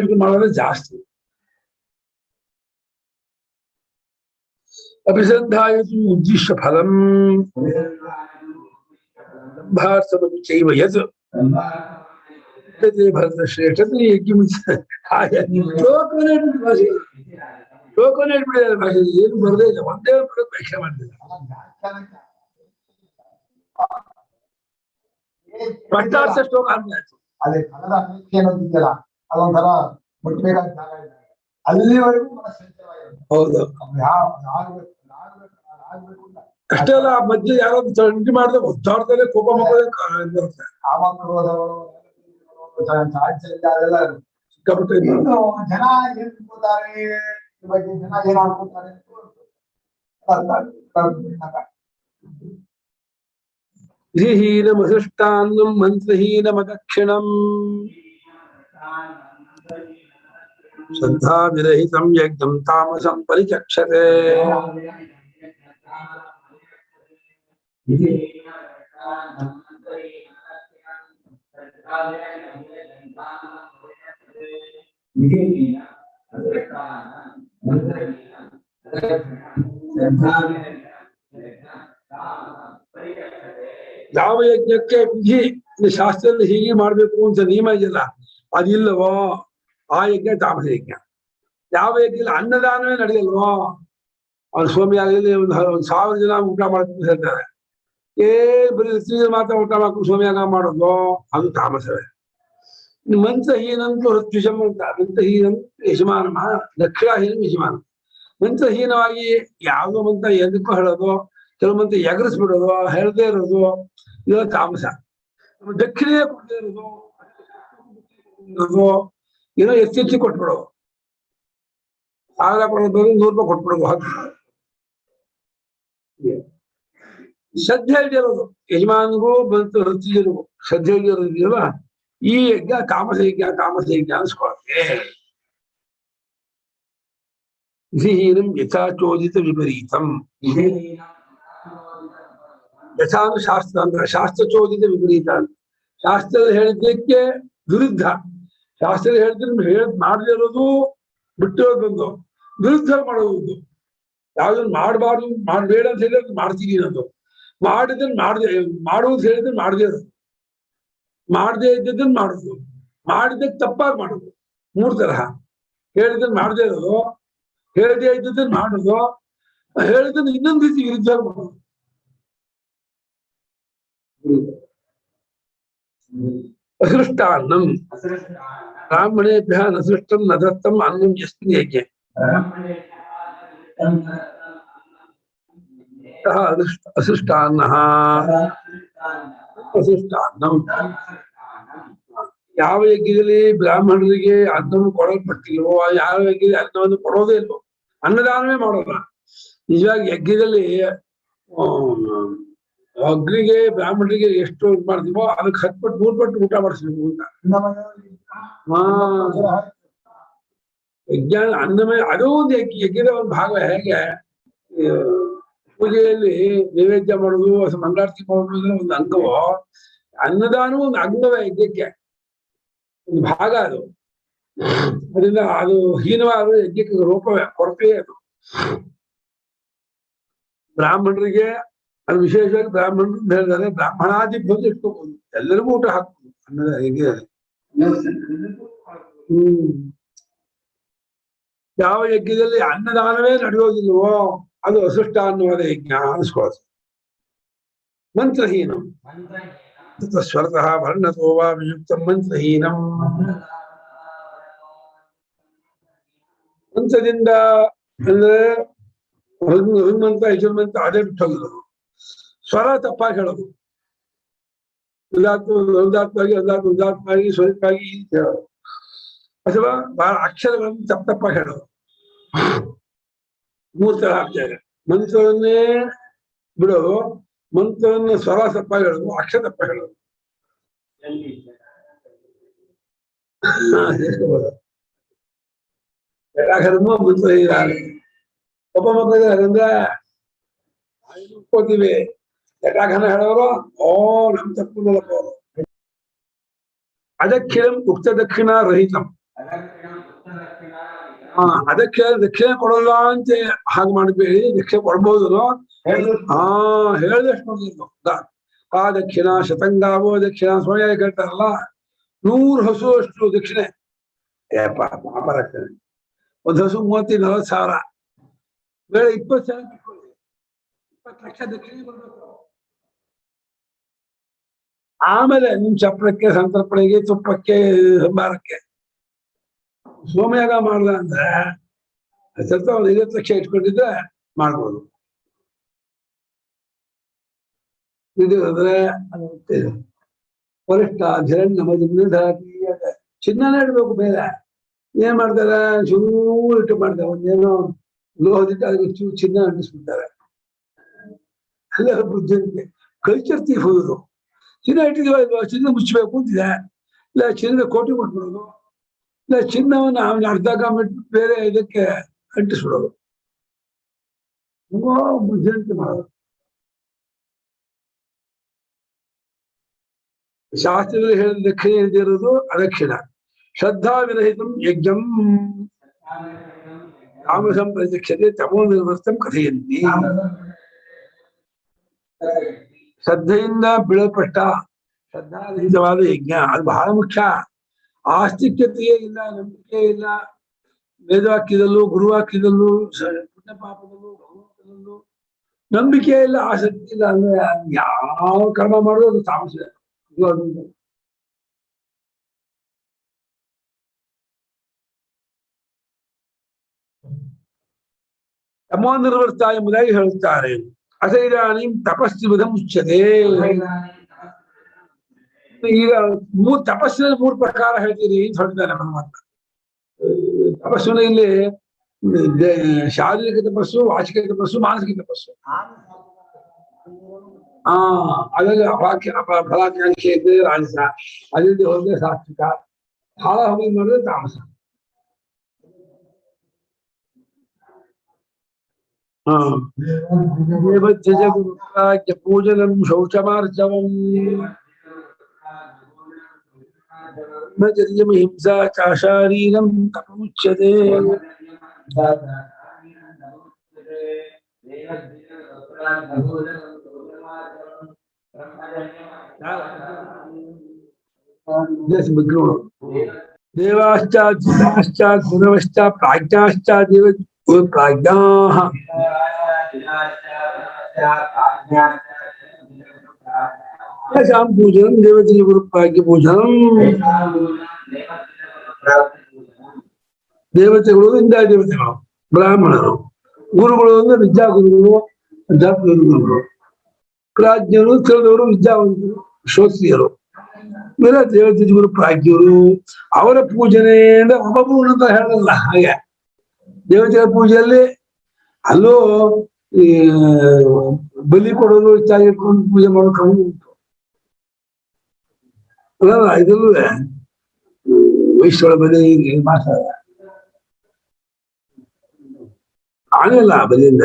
ಇಟ್ಕೊಂಡು ಮಾಡೋದೇ ಜಾಸ್ತಿ. ಅಭಿಸಂಧಾಯತು ಉದ್ದೇಶ ಫಲಂ ಚೈವ ಯತ್ ಭರತ ಶ್ರೇಷ್ಠತೆ ಟೋಕನೇಟ್ ಬಿಡಿದ್ದಾರೆ ಭಾಷೆ, ಏನು ಬರದೇ ಇಲ್ಲ, ಒಂದೇ ವ್ಯಾಖ್ಯೆ ಮಾಡ್ತಿಲ್ಲ. ಪಟ್ಟಾರ್ಥ ಶ್ಲೋಕ ಆಯ್ತು. ಅದೇ ಫಲದ ಅಪೇಕ್ಷೆ ಅನ್ನೋದಿದೆಯಲ್ಲ, ಅದೊಂಥರ ಮುಟ್ಬೇಕಾದ ಜಾಗ ಇದೆ, ಅಲ್ಲಿವರೆಗೂ ಹೌದು. ಅಷ್ಟೇ ಅಲ್ಲ, ಮಧ್ಯೆ ಯಾರೋ ತಂಟಿ ಮಾಡಿದ್ರೆ ಒದ್ದಾಡ್ತಾರೆ, ಕೋಪ ಮಾಡೋದೇ ಜನ ಏನ್ ತಿಳ್ಕೊತಾರೆ, ಬಗ್ಗೆ ಜನ ಏನ್ ಅನ್ಕೋತಾರೆ. ವಿಧಿಹೀನಮಸೃಷ್ಟಾನ್ನಂ ಮಂತ್ರಹೀನಮದಕ್ಷಿಣಂ ಶ್ರದ್ಧಾ ವಿರಹಿತಂ ಯಜ್ಞಂ ತಾಮಸಂ ಪರಿಚಕ್ಷತೆ. ಯಾವ ಯಜ್ಞಕ್ಕೆ ವಿಧಿ ಶಾಸ್ತ್ರದಲ್ಲಿ ಹೀಗೆ ಮಾಡ್ಬೇಕು ಅಂತ ನಿಯಮ ಇದೆಯಲ್ಲ, ಅದಿಲ್ಲವೋ ಆ ಯಜ್ಞ ತಾಮಸ ಯಜ್ಞ. ಯಾವ ಯಜ್ಞದಲ್ಲಿ ಅನ್ನದಾನವೇ ನಡೆಯಲ್ವೋ, ಅವ್ನು ಸ್ವಾಮಿ ಆಗಲಿ ಒಂದು 1000 ಜನ ಊಟ ಮಾಡ್ಕೊಂಡು ಹೇಳ್ತಾರೆ, ಬರೀ ಮಾತ್ರ ಊಟ ಮಾಡ್ಕೊಂಡು ಸ್ವಾಮಿಯಾಗ ಮಾಡೋದು, ಅದು ತಾಮಸವೇ. ಮಂತ್ರಹೀನಂತೂ ಹೃತ್ವಿಷಂ ಅಂತ, ಮಂತ್ರಹೀನಂ ಯಜಮಾನ, ದಕ್ಷಿಣಾಹೀನಂ ಯಜಮಾನ. ಮಂತ್ರಹೀನವಾಗಿ ಯಾವುದೋ ಮಂತ್ರ ಎದಕ್ಕೂ ಹೇಳೋದು, ಕೆಲವು ಮಂತ್ರ ಎಗರಿಸ್ಬಿಡೋದು, ಹೇಳದೇ ಇರೋದು, ಇದೆಲ್ಲ ತಾಮಸ. ದಕ್ಷಿಣೆ ಕೊಡದೇ ಇರೋದು, ಏನೋ ಎತ್ತಿ ಕೊಟ್ಬಿಡೋದು, 1000 ಕೊಡೋದು, 100 ರೂಪಾಯಿ ಕೊಟ್ಬಿಡೋದು. ಶ್ರದ್ಧೆ ಇರೋದು ಯಜಮಾನಿಗೂ ಬಂತು, ವೃತ್ತಿಜರಿಗೂ ಶ್ರದ್ಧೆ ಇದೆಯಲ್ಲ, ಈ ಯಜ್ಞ ತಾಮಸ ಯಜ್ಞ ಅನ್ಸ್ಕೊಳಕ್ಕೆ. ವಿಧಿಹೀನಂ ಯಥಾಚೋದಿತ ವಿಪರೀತಂ. ಯಥಾನು ಶಾಸ್ತ್ರ ಅಂದ್ರೆ ಶಾಸ್ತ್ರಚೋದಿತ ವಿಪರೀತ ಅಂತ. ಶಾಸ್ತ್ರದಲ್ಲಿ ಹೇಳಿದ್ದಕ್ಕೆ ವಿರುದ್ಧ, ಶಾಸ್ತ್ರದಲ್ಲಿ ಹೇಳಿದ್ರೆ ಮಾಡದೇ ಇರೋದು, ಬಿಟ್ಟಿರೋದೊಂದು, ವಿರುದ್ಧ ಮಾಡೋದು. ಯಾವ್ದನ್ನ ಮಾಡಬಾರ್ದು, ಮಾಡಬೇಡ ಅಂತ ಹೇಳಿದ್ರೆ ಮಾಡ್ತೀವಿ ಅನ್ನೋದು, ಮಾಡಿದ್ದನ್ನು ಮಾಡುವುದು ಹೇಳಿದ್ರೆ ಮಾಡದೇ ಇರೋದು, ಮಾಡದೇ ಇದ್ದದನ್ನ ಮಾಡುದು, ಮಾಡಿದ್ದಕ್ಕೆ ತಪ್ಪಾಗಿ ಮಾಡುದು. 3 ತರಹ. ಹೇಳಿದ್ದನ್ನು ಮಾಡದೇ ಇರೋದು, ಹೇಳದೇ ಇದ್ದದನ್ನ ಮಾಡುದು, ಹೇಳಿದ್ದನ್ನು ಇನ್ನೊಂದು ರೀತಿ ವಿರುದ್ಧ ಮಾಡುದು. ಅಸೃಷ್ಟಾನ್ನಂ ಬ್ರಾಹ್ಮಣೇಭ್ಯ ನಸೃಷ್ಟಂ ನದತ್ತಂ ಅನ್ನಂ ಯಸ್ಮಿನ್ ಯಜ್ಞೆ. ಅಸಿಷ್ಟಾನ್ನ ಅಸಿಷ್ಟಾನ್ನ ಯಾವ ಯಜ್ಞದಲ್ಲಿ ಬ್ರಾಹ್ಮಣರಿಗೆ ಅನ್ನವನ್ನು ಕೊಡಲ್ಪಟ್ಟಿಲ್ವೋ ಯಾವ ಯಜ್ಞದಲ್ಲಿ ಅನ್ನವನ್ನು ಕೊಡೋದೇ ಇಲ್ವೋ ಅನ್ನದಾನವೇ ಮಾಡೋಲ್ಲ. ನಿಜವಾಗಿ ಯಜ್ಞದಲ್ಲಿ ಅಗ್ನಿಗೆ ಬ್ರಾಹ್ಮಣರಿಗೆ ಎಷ್ಟು ಇದು ಮಾಡ್ತೀವೋ ಅದಕ್ಕೆ 10 ಪಟ್ಟು 100 ಪಟ್ಟು ಊಟ ಮಾಡಿಸ್ಬೇಕು ಅಂತ. ಯಜ್ಞ ಅನ್ನಮಯ ಅದು ಒಂದು ಯಜ್ಞದ ಒಂದು ಭಾಗ. ಹೇಗೆ ಪೂಜೆಯಲ್ಲಿ ನೈವೇದ್ಯ ಮಾಡೋದು ಮಂಗಳಾರತಿ ಮಾಡೋದು ಒಂದು ಅಂಗವೋ, ಅನ್ನದಾನವೂ ಒಂದು ಅಂಗವೇ ಯಜ್ಞಕ್ಕೆ ಒಂದು ಭಾಗ. ಅದು ಅದರಿಂದ ಅದು ಹೀನವಾದ ಯಜ್ಞಕ್ಕೆ ರೂಪವೇ ಕೊರತೆಯೇ ಅದು. ಬ್ರಾಹ್ಮಣರಿಗೆ ಅದು ವಿಶೇಷವಾಗಿ ಬ್ರಾಹ್ಮಣರು ಅಂತ ಹೇಳಿದರೆ ಬ್ರಾಹ್ಮಣಾದಿ ಬಂದು ಇಟ್ಕೋಬಹುದು, ಎಲ್ಲರಿಗೂ ಊಟ ಹಾಕ್ಬೋದು ಅನ್ನದ ಯಜ್ಞದಲ್ಲಿ. ಯಾವ ಯಜ್ಞದಲ್ಲಿ ಅನ್ನದಾನವೇ ನಡೆಯೋದಿಲ್ವೋ ಅದು ಅಸೃಷ್ಟ ಅನ್ನುವಾದ ಯಜ್ಞ ಅನಿಸ್ಕೊಳ್ಳೋದು. ಮಂತ್ರಹೀನಂ ಸ್ವರತಃ ವರ್ಣತೋ ವಾ ವಿಯುಕ್ತ ಮಂತ್ರಹೀನಂ. ಮಂತ್ರದಿಂದ ಅಂದ್ರೆ ಹೃನ್ಮಂತ್ರ ಯಜುರ್ಮಂತ್ರ ಅದೇ ಬಿಟ್ಟು ಹೋಗಿರೋದು. ಸ್ವರ ತಪ್ಪಾಗಿ ಹೇಳೋದು, ಉದಾತ್ಮವಾಗಿ ಸ್ವಲ್ಪಾಗಿ ಹೇಳೋದು, ಅಥವಾ ಬಹಳ ಅಕ್ಷರಗಳನ್ನು ತಪ್ಪಾಗಿ ಹೇಳೋದು. 3 ತರ ಆಗ್ತದೆ. ಮಂತ್ರವನ್ನೇ ಬಿಡೋದು, ಮಂತ್ರವನ್ನ ಸ್ವರ ತಪ್ಪಾಗಿ ಹೇಳೋದು, ಅಕ್ಷರ ತಪ್ಪಾಗಿ ಹೇಳೋದು. ಮಂತ್ರ ಇದ್ದಾರೆ ಒಬ್ಬ ಮಕ್ಕಳಿದ್ದಾರೆ ಅಂದ್ರೆ ಓದ್ತೀವಿ. ಜಟಾಘನ ಹೇಳೋರು ನಮ್ ತಪ್ಪುಲ್ಲಪ್ಪ ಅವರು. ಅದಕ್ಕೆ ಉಕ್ತ ದಕ್ಷಿಣ ರಹಿತಂ. ಅದಕ್ಕೆ ದಕ್ಷಿಣೆ ಕೊಡಲ್ಲ ಅಂತ ಹಾಗೆ ಮಾಡಬೇಡಿ, ದಕ್ಷಿಣೆ ಕೊಡ್ಬೋದು. ಹೇಳಿದಷ್ಟು ನೋಡ್ಬೇಕು. ಆ ದಕ್ಷಿಣ ಶತಂಗಾವೋ ದಕ್ಷಿಣ ಸಮಯ ಕೇಳ್ತಾರಲ್ಲ, 100 ಹಸು ಅಷ್ಟು ದಕ್ಷಿಣೆ. ಪಾಪ ಆಗ್ತದೆ. ಒಂದು ಹಸು 30-40 ಸಾವಿರ, ಬೇಡ 20 ಸಾವಿರ ಕಿಟ್ಕೊಳ್ಳಿ, 20 ಲಕ್ಷ ದಕ್ಷಿಣೆ ಕೊಡ್ಬೇಕು. ಆಮೇಲೆ ನಿಮ್ ಚಪ್ಪಳಕ್ಕೆ, ಸಂತರ್ಪಣೆಗೆ, ತುಪ್ಪಕ್ಕೆ, ಸಂಬಾರಕ್ಕೆ ಸೋಮಯಾಗ ಮಾಡ್ದ ಅಂದ್ರೆ ಸ್ವಲ್ಪ ಒಂದು 50 ಲಕ್ಷ ಇಟ್ಕೊಂಡಿದ್ರೆ ಮಾಡ್ಬೋದು. ಇದು ಅಂದ್ರೆ ವರಿಷ್ಠ ಚಿನ್ನನೇ ಇಡ್ಬೇಕು. ಬೇರೆ ಏನ್ ಮಾಡ್ತಾರೆ, ಚೂರು ಇಟ್ಟು ಮಾಡ್ತಾರೆ, ಒಂದೇನೋ ಲೋಹದಿಟ್ಟು ಅದಕ್ಕೆ ಚೂರು ಚಿನ್ನ ಅಂಟಿಸ್ಬಿಡ್ತಾರೆ. ಅಲ್ಲ ಬುದ್ಧಿಗೆ ಕಲ್ಚರ್ ತೀರ್ಬೋದು. ಚಿನ್ನ ಇಟ್ಟಿದೀವ, ಚಿನ್ನ ಮುಚ್ಚಬೇಕು ಅಂತಿದೆ, ಇಲ್ಲ ಚಿನ್ನದ ಕೋಟಿ ಕೊಟ್ಬಿಡೋದು, ಇಲ್ಲ ಚಿನ್ನವನ್ನು ಅವನ ಅರ್ಧ ಕಾಮಿಟ್ಟು ಬೇರೆ ಇದಕ್ಕೆ ಅಂಟಿಸ್ಬಿಡೋದು. ಬುದ್ಧಿವಂತಿಕೆ ಮಾಡೋದು. ಶಾಸ್ತ್ರದಲ್ಲಿ ಹೇಳಿದ ದಕ್ಷಿಣೆ ಇರೋದು ಅದಕ್ಷಿಣ. ಶ್ರದ್ಧಾ ವಿರಹಿತಂ ಯಜ್ಞಂ ತಾಮಸಂ ಪ್ರತ್ಯಕ್ಷತೆ ತಮೋ ನಿರ್ವರ್ತಂ ಕಥೆಯಂತಿ. ಶ್ರದ್ಧೆಯಿಂದ ಬೀಳಲ್ಪಟ್ಟ ಶ್ರದ್ಧಾರಹಿತವಾದ ಯಜ್ಞ ಅದು ಬಹಳ ಮುಖ್ಯ. ಆಸ್ತಿಕ್ಯತೆಯೇ ಇಲ್ಲ, ನಂಬಿಕೆ ಇಲ್ಲ, ವೇದವಾಕ್ಯದಲ್ಲೂ ಗುರುವಾಕ್ಯದಲ್ಲೂ ಪುಣ್ಯ ಪಾಪದಲ್ಲೂ ಭಗವಂತನಲ್ಲೂ ನಂಬಿಕೆ ಇಲ್ಲ, ಆಸಕ್ತಿ ಇಲ್ಲ ಅಂದ್ರೆ ಯಾವ ಕರ್ಮ ಮಾಡೋದು ಅದು ತಾಮಸ. ತಮೋ ನಿರ್ವರ್ತ ಎಂಬುದಾಗಿ ಹೇಳುತ್ತಾರೆ. ಅಸೈದಾನಿ ತಪಸ್ಸಿಬುಧ ಮುಚ್ಚತೆ. ಈಗ ತಪಸ್ಸಿನಲ್ಲಿ 3 ಪ್ರಕಾರ ಹೇಳ್ತೀರಿ ಅಂತ ಹೇಳ್ತಾರೆ ಪರಮಾತ್ಮ. ತಪಸ್ಸಿನ ಇಲ್ಲಿ ಶಾರೀರಿಕ ತಪಸ್ಸು, ವಾಚಿಕ ತಪಸ್ಸು, ಮಾನಸಿಕ ತಪಸ್ಸು. ಅದರಲ್ಲಿ ಫಲಾಕಾಂಕ್ಷೆ ಇದ್ರೆ ರಾಜಸ, ಅದಿಲ್ಲದೆ ಹೋದ್ರೆ ಸಾತ್ವಿಕ, ಹಾಳ ಹೋಗಿ ಮಾಡಿದ್ರೆ ತಾಮಸ. ಪೂಜನಂ ಶೌಚಮಾರ್ಜವಂ ಹಿಂಸಾ ಚಾಶಾರೀರಂ ತಪಮುಚ್ಯತೆ. ದೇವಾಶ್ಚ ಧೃತಾಶ್ಚ ಗುಣವಶ್ಚ ಪ್ರಾಜ್ಞಾಶ್ಚ ದೇವ ಪ್ರಾಜ್ಞಾಃ. ಪೂಜನಂ ದೇವತೆ ಗುರು ಪ್ರಾಜ್ಞ ಪೂಜನಂ. ದೇವತೆಗಳು ಇಂದ್ರಿಯ ದೇವತೆಗಳು, ಬ್ರಾಹ್ಮಣರು, ಗುರುಗಳು ಅಂದ್ರೆ ವಿದ್ಯಾ ಗುರುಗಳು, ಅಧ್ಯಾತ್ಮರು ಪ್ರಾಜ್ಞರು, ತಿಳಿದವರು, ವಿದ್ಯಾವಂತರು, ಶ್ರೋತ್ರಿಯರು. ಇವೆಲ್ಲ ದೇವತೆಗಳು ಪ್ರಾಜ್ಞರು. ಅವರ ಪೂಜನೆಯಿಂದ ಒಬ್ಬೊಬ್ಬರು ಅಂತ ಹೇಳಲ್ಲ. ಹಾಗೆ ದೇವತೆಗಳ ಪೂಜೆಯಲ್ಲಿ ಅಲ್ಲೂ ಈ ಬಲಿ ಕೊಡೋದು ಇತ್ಯಾದಿ ಇಟ್ಕೊಂಡು ಪೂಜೆ ಮಾಡೋ ಕ್ರಮ ಉಂಟು. ಅಲ್ಲ ಇದಲ್ಲೂ ವೈಶ್ವರ ಬಲಿ ಮಾತಾಡ ಆಗಲ್ಲ ಬಲಿಯಿಂದ.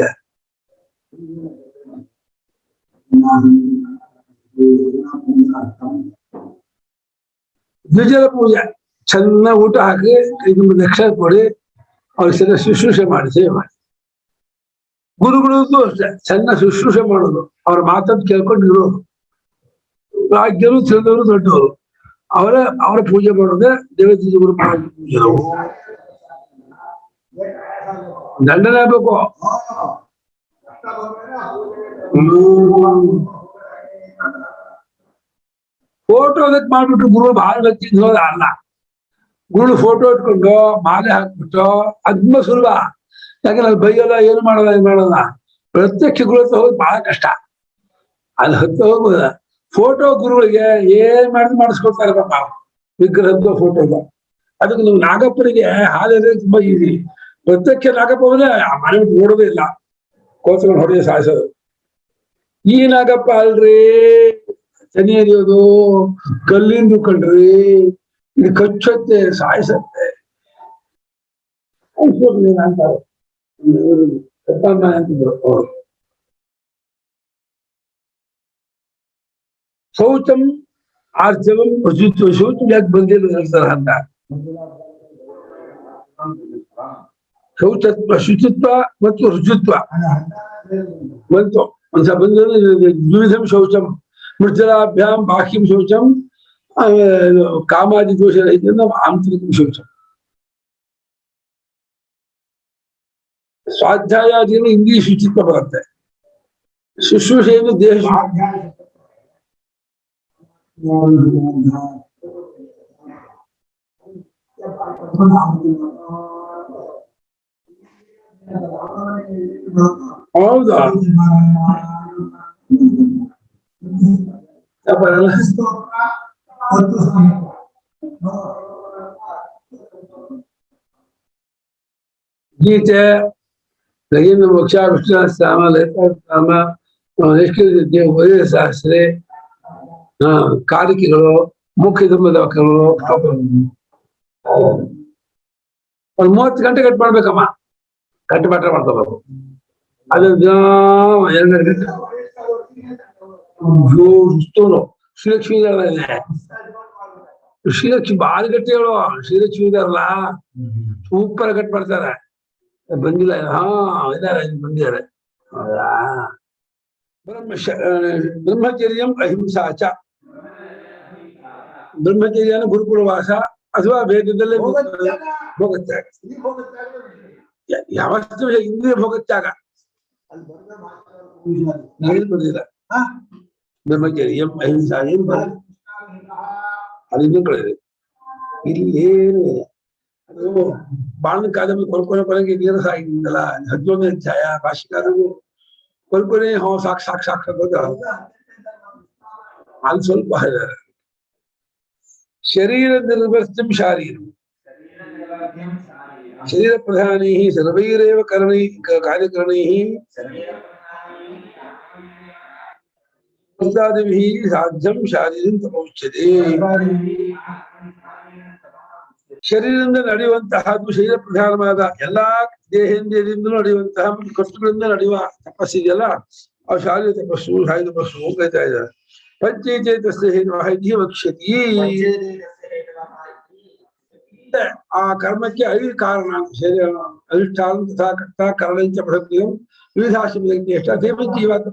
ದ್ವಿಜರ ಪೂಜೆ ಚೆನ್ನಾಗಿ ಊಟ ಹಾಕಿ ನಿಮ್ಮ ದಕ್ಷಿಣ ಕೊಡಿ, ಅವ್ರಿಗೆ ಶುಶ್ರೂಷೆ ಮಾಡಿ ಸೇವೆ ಮಾಡಿ. ಗುರುಗಳದ್ದು ಅಷ್ಟೇ, ಚೆನ್ನಾಗಿ ಶುಶ್ರೂಷೆ ಮಾಡೋದು, ಅವ್ರ ಮಾತನ್ನು ಕೇಳ್ಕೊಂಡಿರೋರು. ರಾಜ್ಯರು ತಿಳಿದವರು ದೊಡ್ಡವರು, ಅವರ ಪೂಜೆ ಮಾಡೋದೇ ದೇವತೆಗಳು ಮಾಡೋ ಪೂಜೆ. ನಾವು ದಂಡನೆ ಆಗ್ಬೇಕು. ಫೋಟೋ ಅದಕ್ಕೆ ಮಾಡ್ಬಿಟ್ಟು ಗುರು ಬಹಳ ವ್ಯಕ್ತಿ ಅಲ್ಲ. ಗುರು ಫೋಟೋ ಇಟ್ಕೊಂಡು ಮಾಲೆ ಹಾಕ್ಬಿಟ್ಟು ಅದ್ಮ ಸುಲಭ. ಯಾಕಂದ್ರೆ ಅಲ್ಲಿ ಬೈಯಲ್ಲ, ಏನು ಮಾಡಲ್ಲ. ಪ್ರತ್ಯಕ್ಷ ಗುರು ಹತ್ರ ಹೋಗಿ ಬಹಳ ಕಷ್ಟ. ಅಲ್ಲಿ ಹತ್ತು ಹೋಗುದ ಫೋಟೋ ಗುರುಗಳಿಗೆ ಏನ್ ಮಾಡಿಸ್ಕೊಡ್ತಾರೆ ಪಾಪ, ವಿಗ್ರಹದ ಫೋಟೋ ಇದೆ. ಅದಕ್ಕೆ ನೀವು ನಾಗಪ್ಪನಿಗೆ ಹಾಲಿದ್ರೆ ತುಂಬಾ ಈಸಿ. ಪ್ರತ್ಯಕ್ಷ ನಾಗಪ್ಪ ಹೋದ್ರೆ ಆ ಮನೆ ನೋಡೋದೇ ಇಲ್ಲ, ಕೋತಗಳು ಹೊಡೆದು ಸಾಯಿಸೋದು. ಈ ನಾಗಪ್ಪ ಅಲ್ರಿ ಶನಿ ಹರಿಯೋದು, ಕಲ್ಲಿಂದು ಕಂಡ್ರಿ, ಇದು ಕಚ್ಚುತ್ತೆ, ಸಾಯಿಸತ್ತೆ ಅಂತಾರೆ. ಅಂತಿದ್ರು ಅವರು. ಶೌಚಂ ಆರ್ಜವಂ ಶುಚಿತ್ವ. ಶೌಚ ಯಾಕೆ ಬಂದಿಲ್ಲ ಹೇಳ್ತಾರ ಅಂತ. ಶೌಚತ್ವ, ಶುಚಿತ್ವ ಮತ್ತು ರುಚಿತ್ವ ಬಂತು. ಒಂದ್ಸ ಬಂದ ದ್ವಿಧಂ ಶೌಚಂ ಮೃಜಲಾಭ್ಯಾಂ ಬಾಹ್ಯಂ ಶೌಚಂ ಕಾಮಾದಿ ದೋಷ ರಹಿತ ಆಂತರಿಕಂ ಶೌಚಂ. ಸ್ವಾಧ್ಯಾಯಾದಿಗಳು ಇಂದ್ರಿಯ ಶುಚಿತ್ವ ಬರುತ್ತೆ. ಶುಶ್ರೂಷೆಯನ್ನು ದೇಹ ಹೌದಾ ಗೀತೆ ಲಗಿನ ಮೋಕ್ಷ ವಿಷ್ಣುಸ್ತಾಮ ಲಲಿತಾಮ ಉದಯ ಶಾಸ್ತ್ರೆ ಕಾರಿಕೆಗಳು ಮುಖ್ಯ ಧರ್ಮದ ವಾಕ್ಯಗಳು. ಒಂದು 30 ಗಂಟೆ ಕಟ್ ಮಾಡ್ಬೇಕಮ್ಮ, ಕಟ್ಟು ಪಾಠ ಮಾಡ್ಕೋಬೇಕು. ಅದು 2 ಗಂಟೆ ಜೋರು ಶ್ರೀಲಕ್ಷ್ಮಿ ಇದೆ. ಶ್ರೀಲಕ್ಷ್ಮಿ ಭಾರಿ ಗಟ್ಟಿಗಳು. ಶ್ರೀಲಕ್ಷ್ಮಿ ಇದಾರಲ್ಲ ಸೂಪರ್ ಕಟ್ ಮಾಡ್ತಾರೆ. ಬಂದಿಲ್ಲ, ಇದಾರೆ, ಬಂದಿದ್ದಾರೆ. ಹೌದಾ. ಬ್ರಹ್ಮಚರ್ಯಂ ಅಹಿಂಸಾಚ. ಬ್ರಹ್ಮಚರ್ಯನ ಗುರುಕುಲವಾಸ ಅಥವಾ ವೇದದಲ್ಲೇ ಭೋಗತ್ಯಾಗ. ಯಾವತ್ತು ಇಂದ್ರಿಯ ಭೋಗತ್ಯಾಗ ಏನ್ ಬಂದಿಲ್ಲ. ಬ್ರಹ್ಮಚರ್ಯಂ ಅಹಿಂಸಾ ಏನ್ ಬರ ಅದಿನ್ನೂ ಕಳೆದಿದೆ. ಇಲ್ಲಿ ಏನು ಅದು ಬಾಣ ಕಾದಂಬರಿ ಕೊನೆಗೆ ನೀರಸ ಆಗಿದ್ದಲ್ಲ. 11ನೇ ಅಧ್ಯಾಯ ಭಾಷಿಕಾರರು ಕೊನೆ ಸಾಕ್ಷಾತ್ ಅಲ್ಲಿ ಸ್ವಲ್ಪ ಶರೀರ ನಿರ್ವರ್ತ್ಯಂ ಶಾರೀರಂ ಶರೀರ ಪ್ರಧಾನೈ ಸರ್ವೈರೇವ ಕಾರ್ಯಕರಣೈ ಸಾಧ್ಯಂ ಶಾರೀರಂ ತಪೋಚ್ಯತೆ. ಶರೀರದಿಂದ ನಡೆಯುವಂತಹದ್ದು ಶರೀರ ಪ್ರಧಾನವಾದ ಎಲ್ಲಾ ದೇಹೇಂದ್ರಿಯದಿಂದಲೂ ನಡೆಯುವಂತಹ ಮತ್ತು ಕಷ್ಟಗಳಿಂದ ನಡೆಯುವ ತಪಸ್ಸಿದೆಯಲ್ಲ, ಆ ಶಾರೀರ ತಪಸ್ಸು, ಶಾರೀರ ತಪಸ್ಸು ಕರೀತಾ ಇದ್ದಾರೆ. ಪಂಚೇತಸ್ಯ ವಕ್ಷ್ಯತಿ. ಆ ಕರ್ಮಕ್ಕೆ 5 ಕಾರಣ. ಅಧಿಷ್ಠಾನ ತಥಾ ಕರ್ತ ಕರಣಂಚ ಪ್ರಸಕ್ತಿಯಂ ವಿವಿಧಾಶ್ರಮ ಜೀವಾತ್ಮ.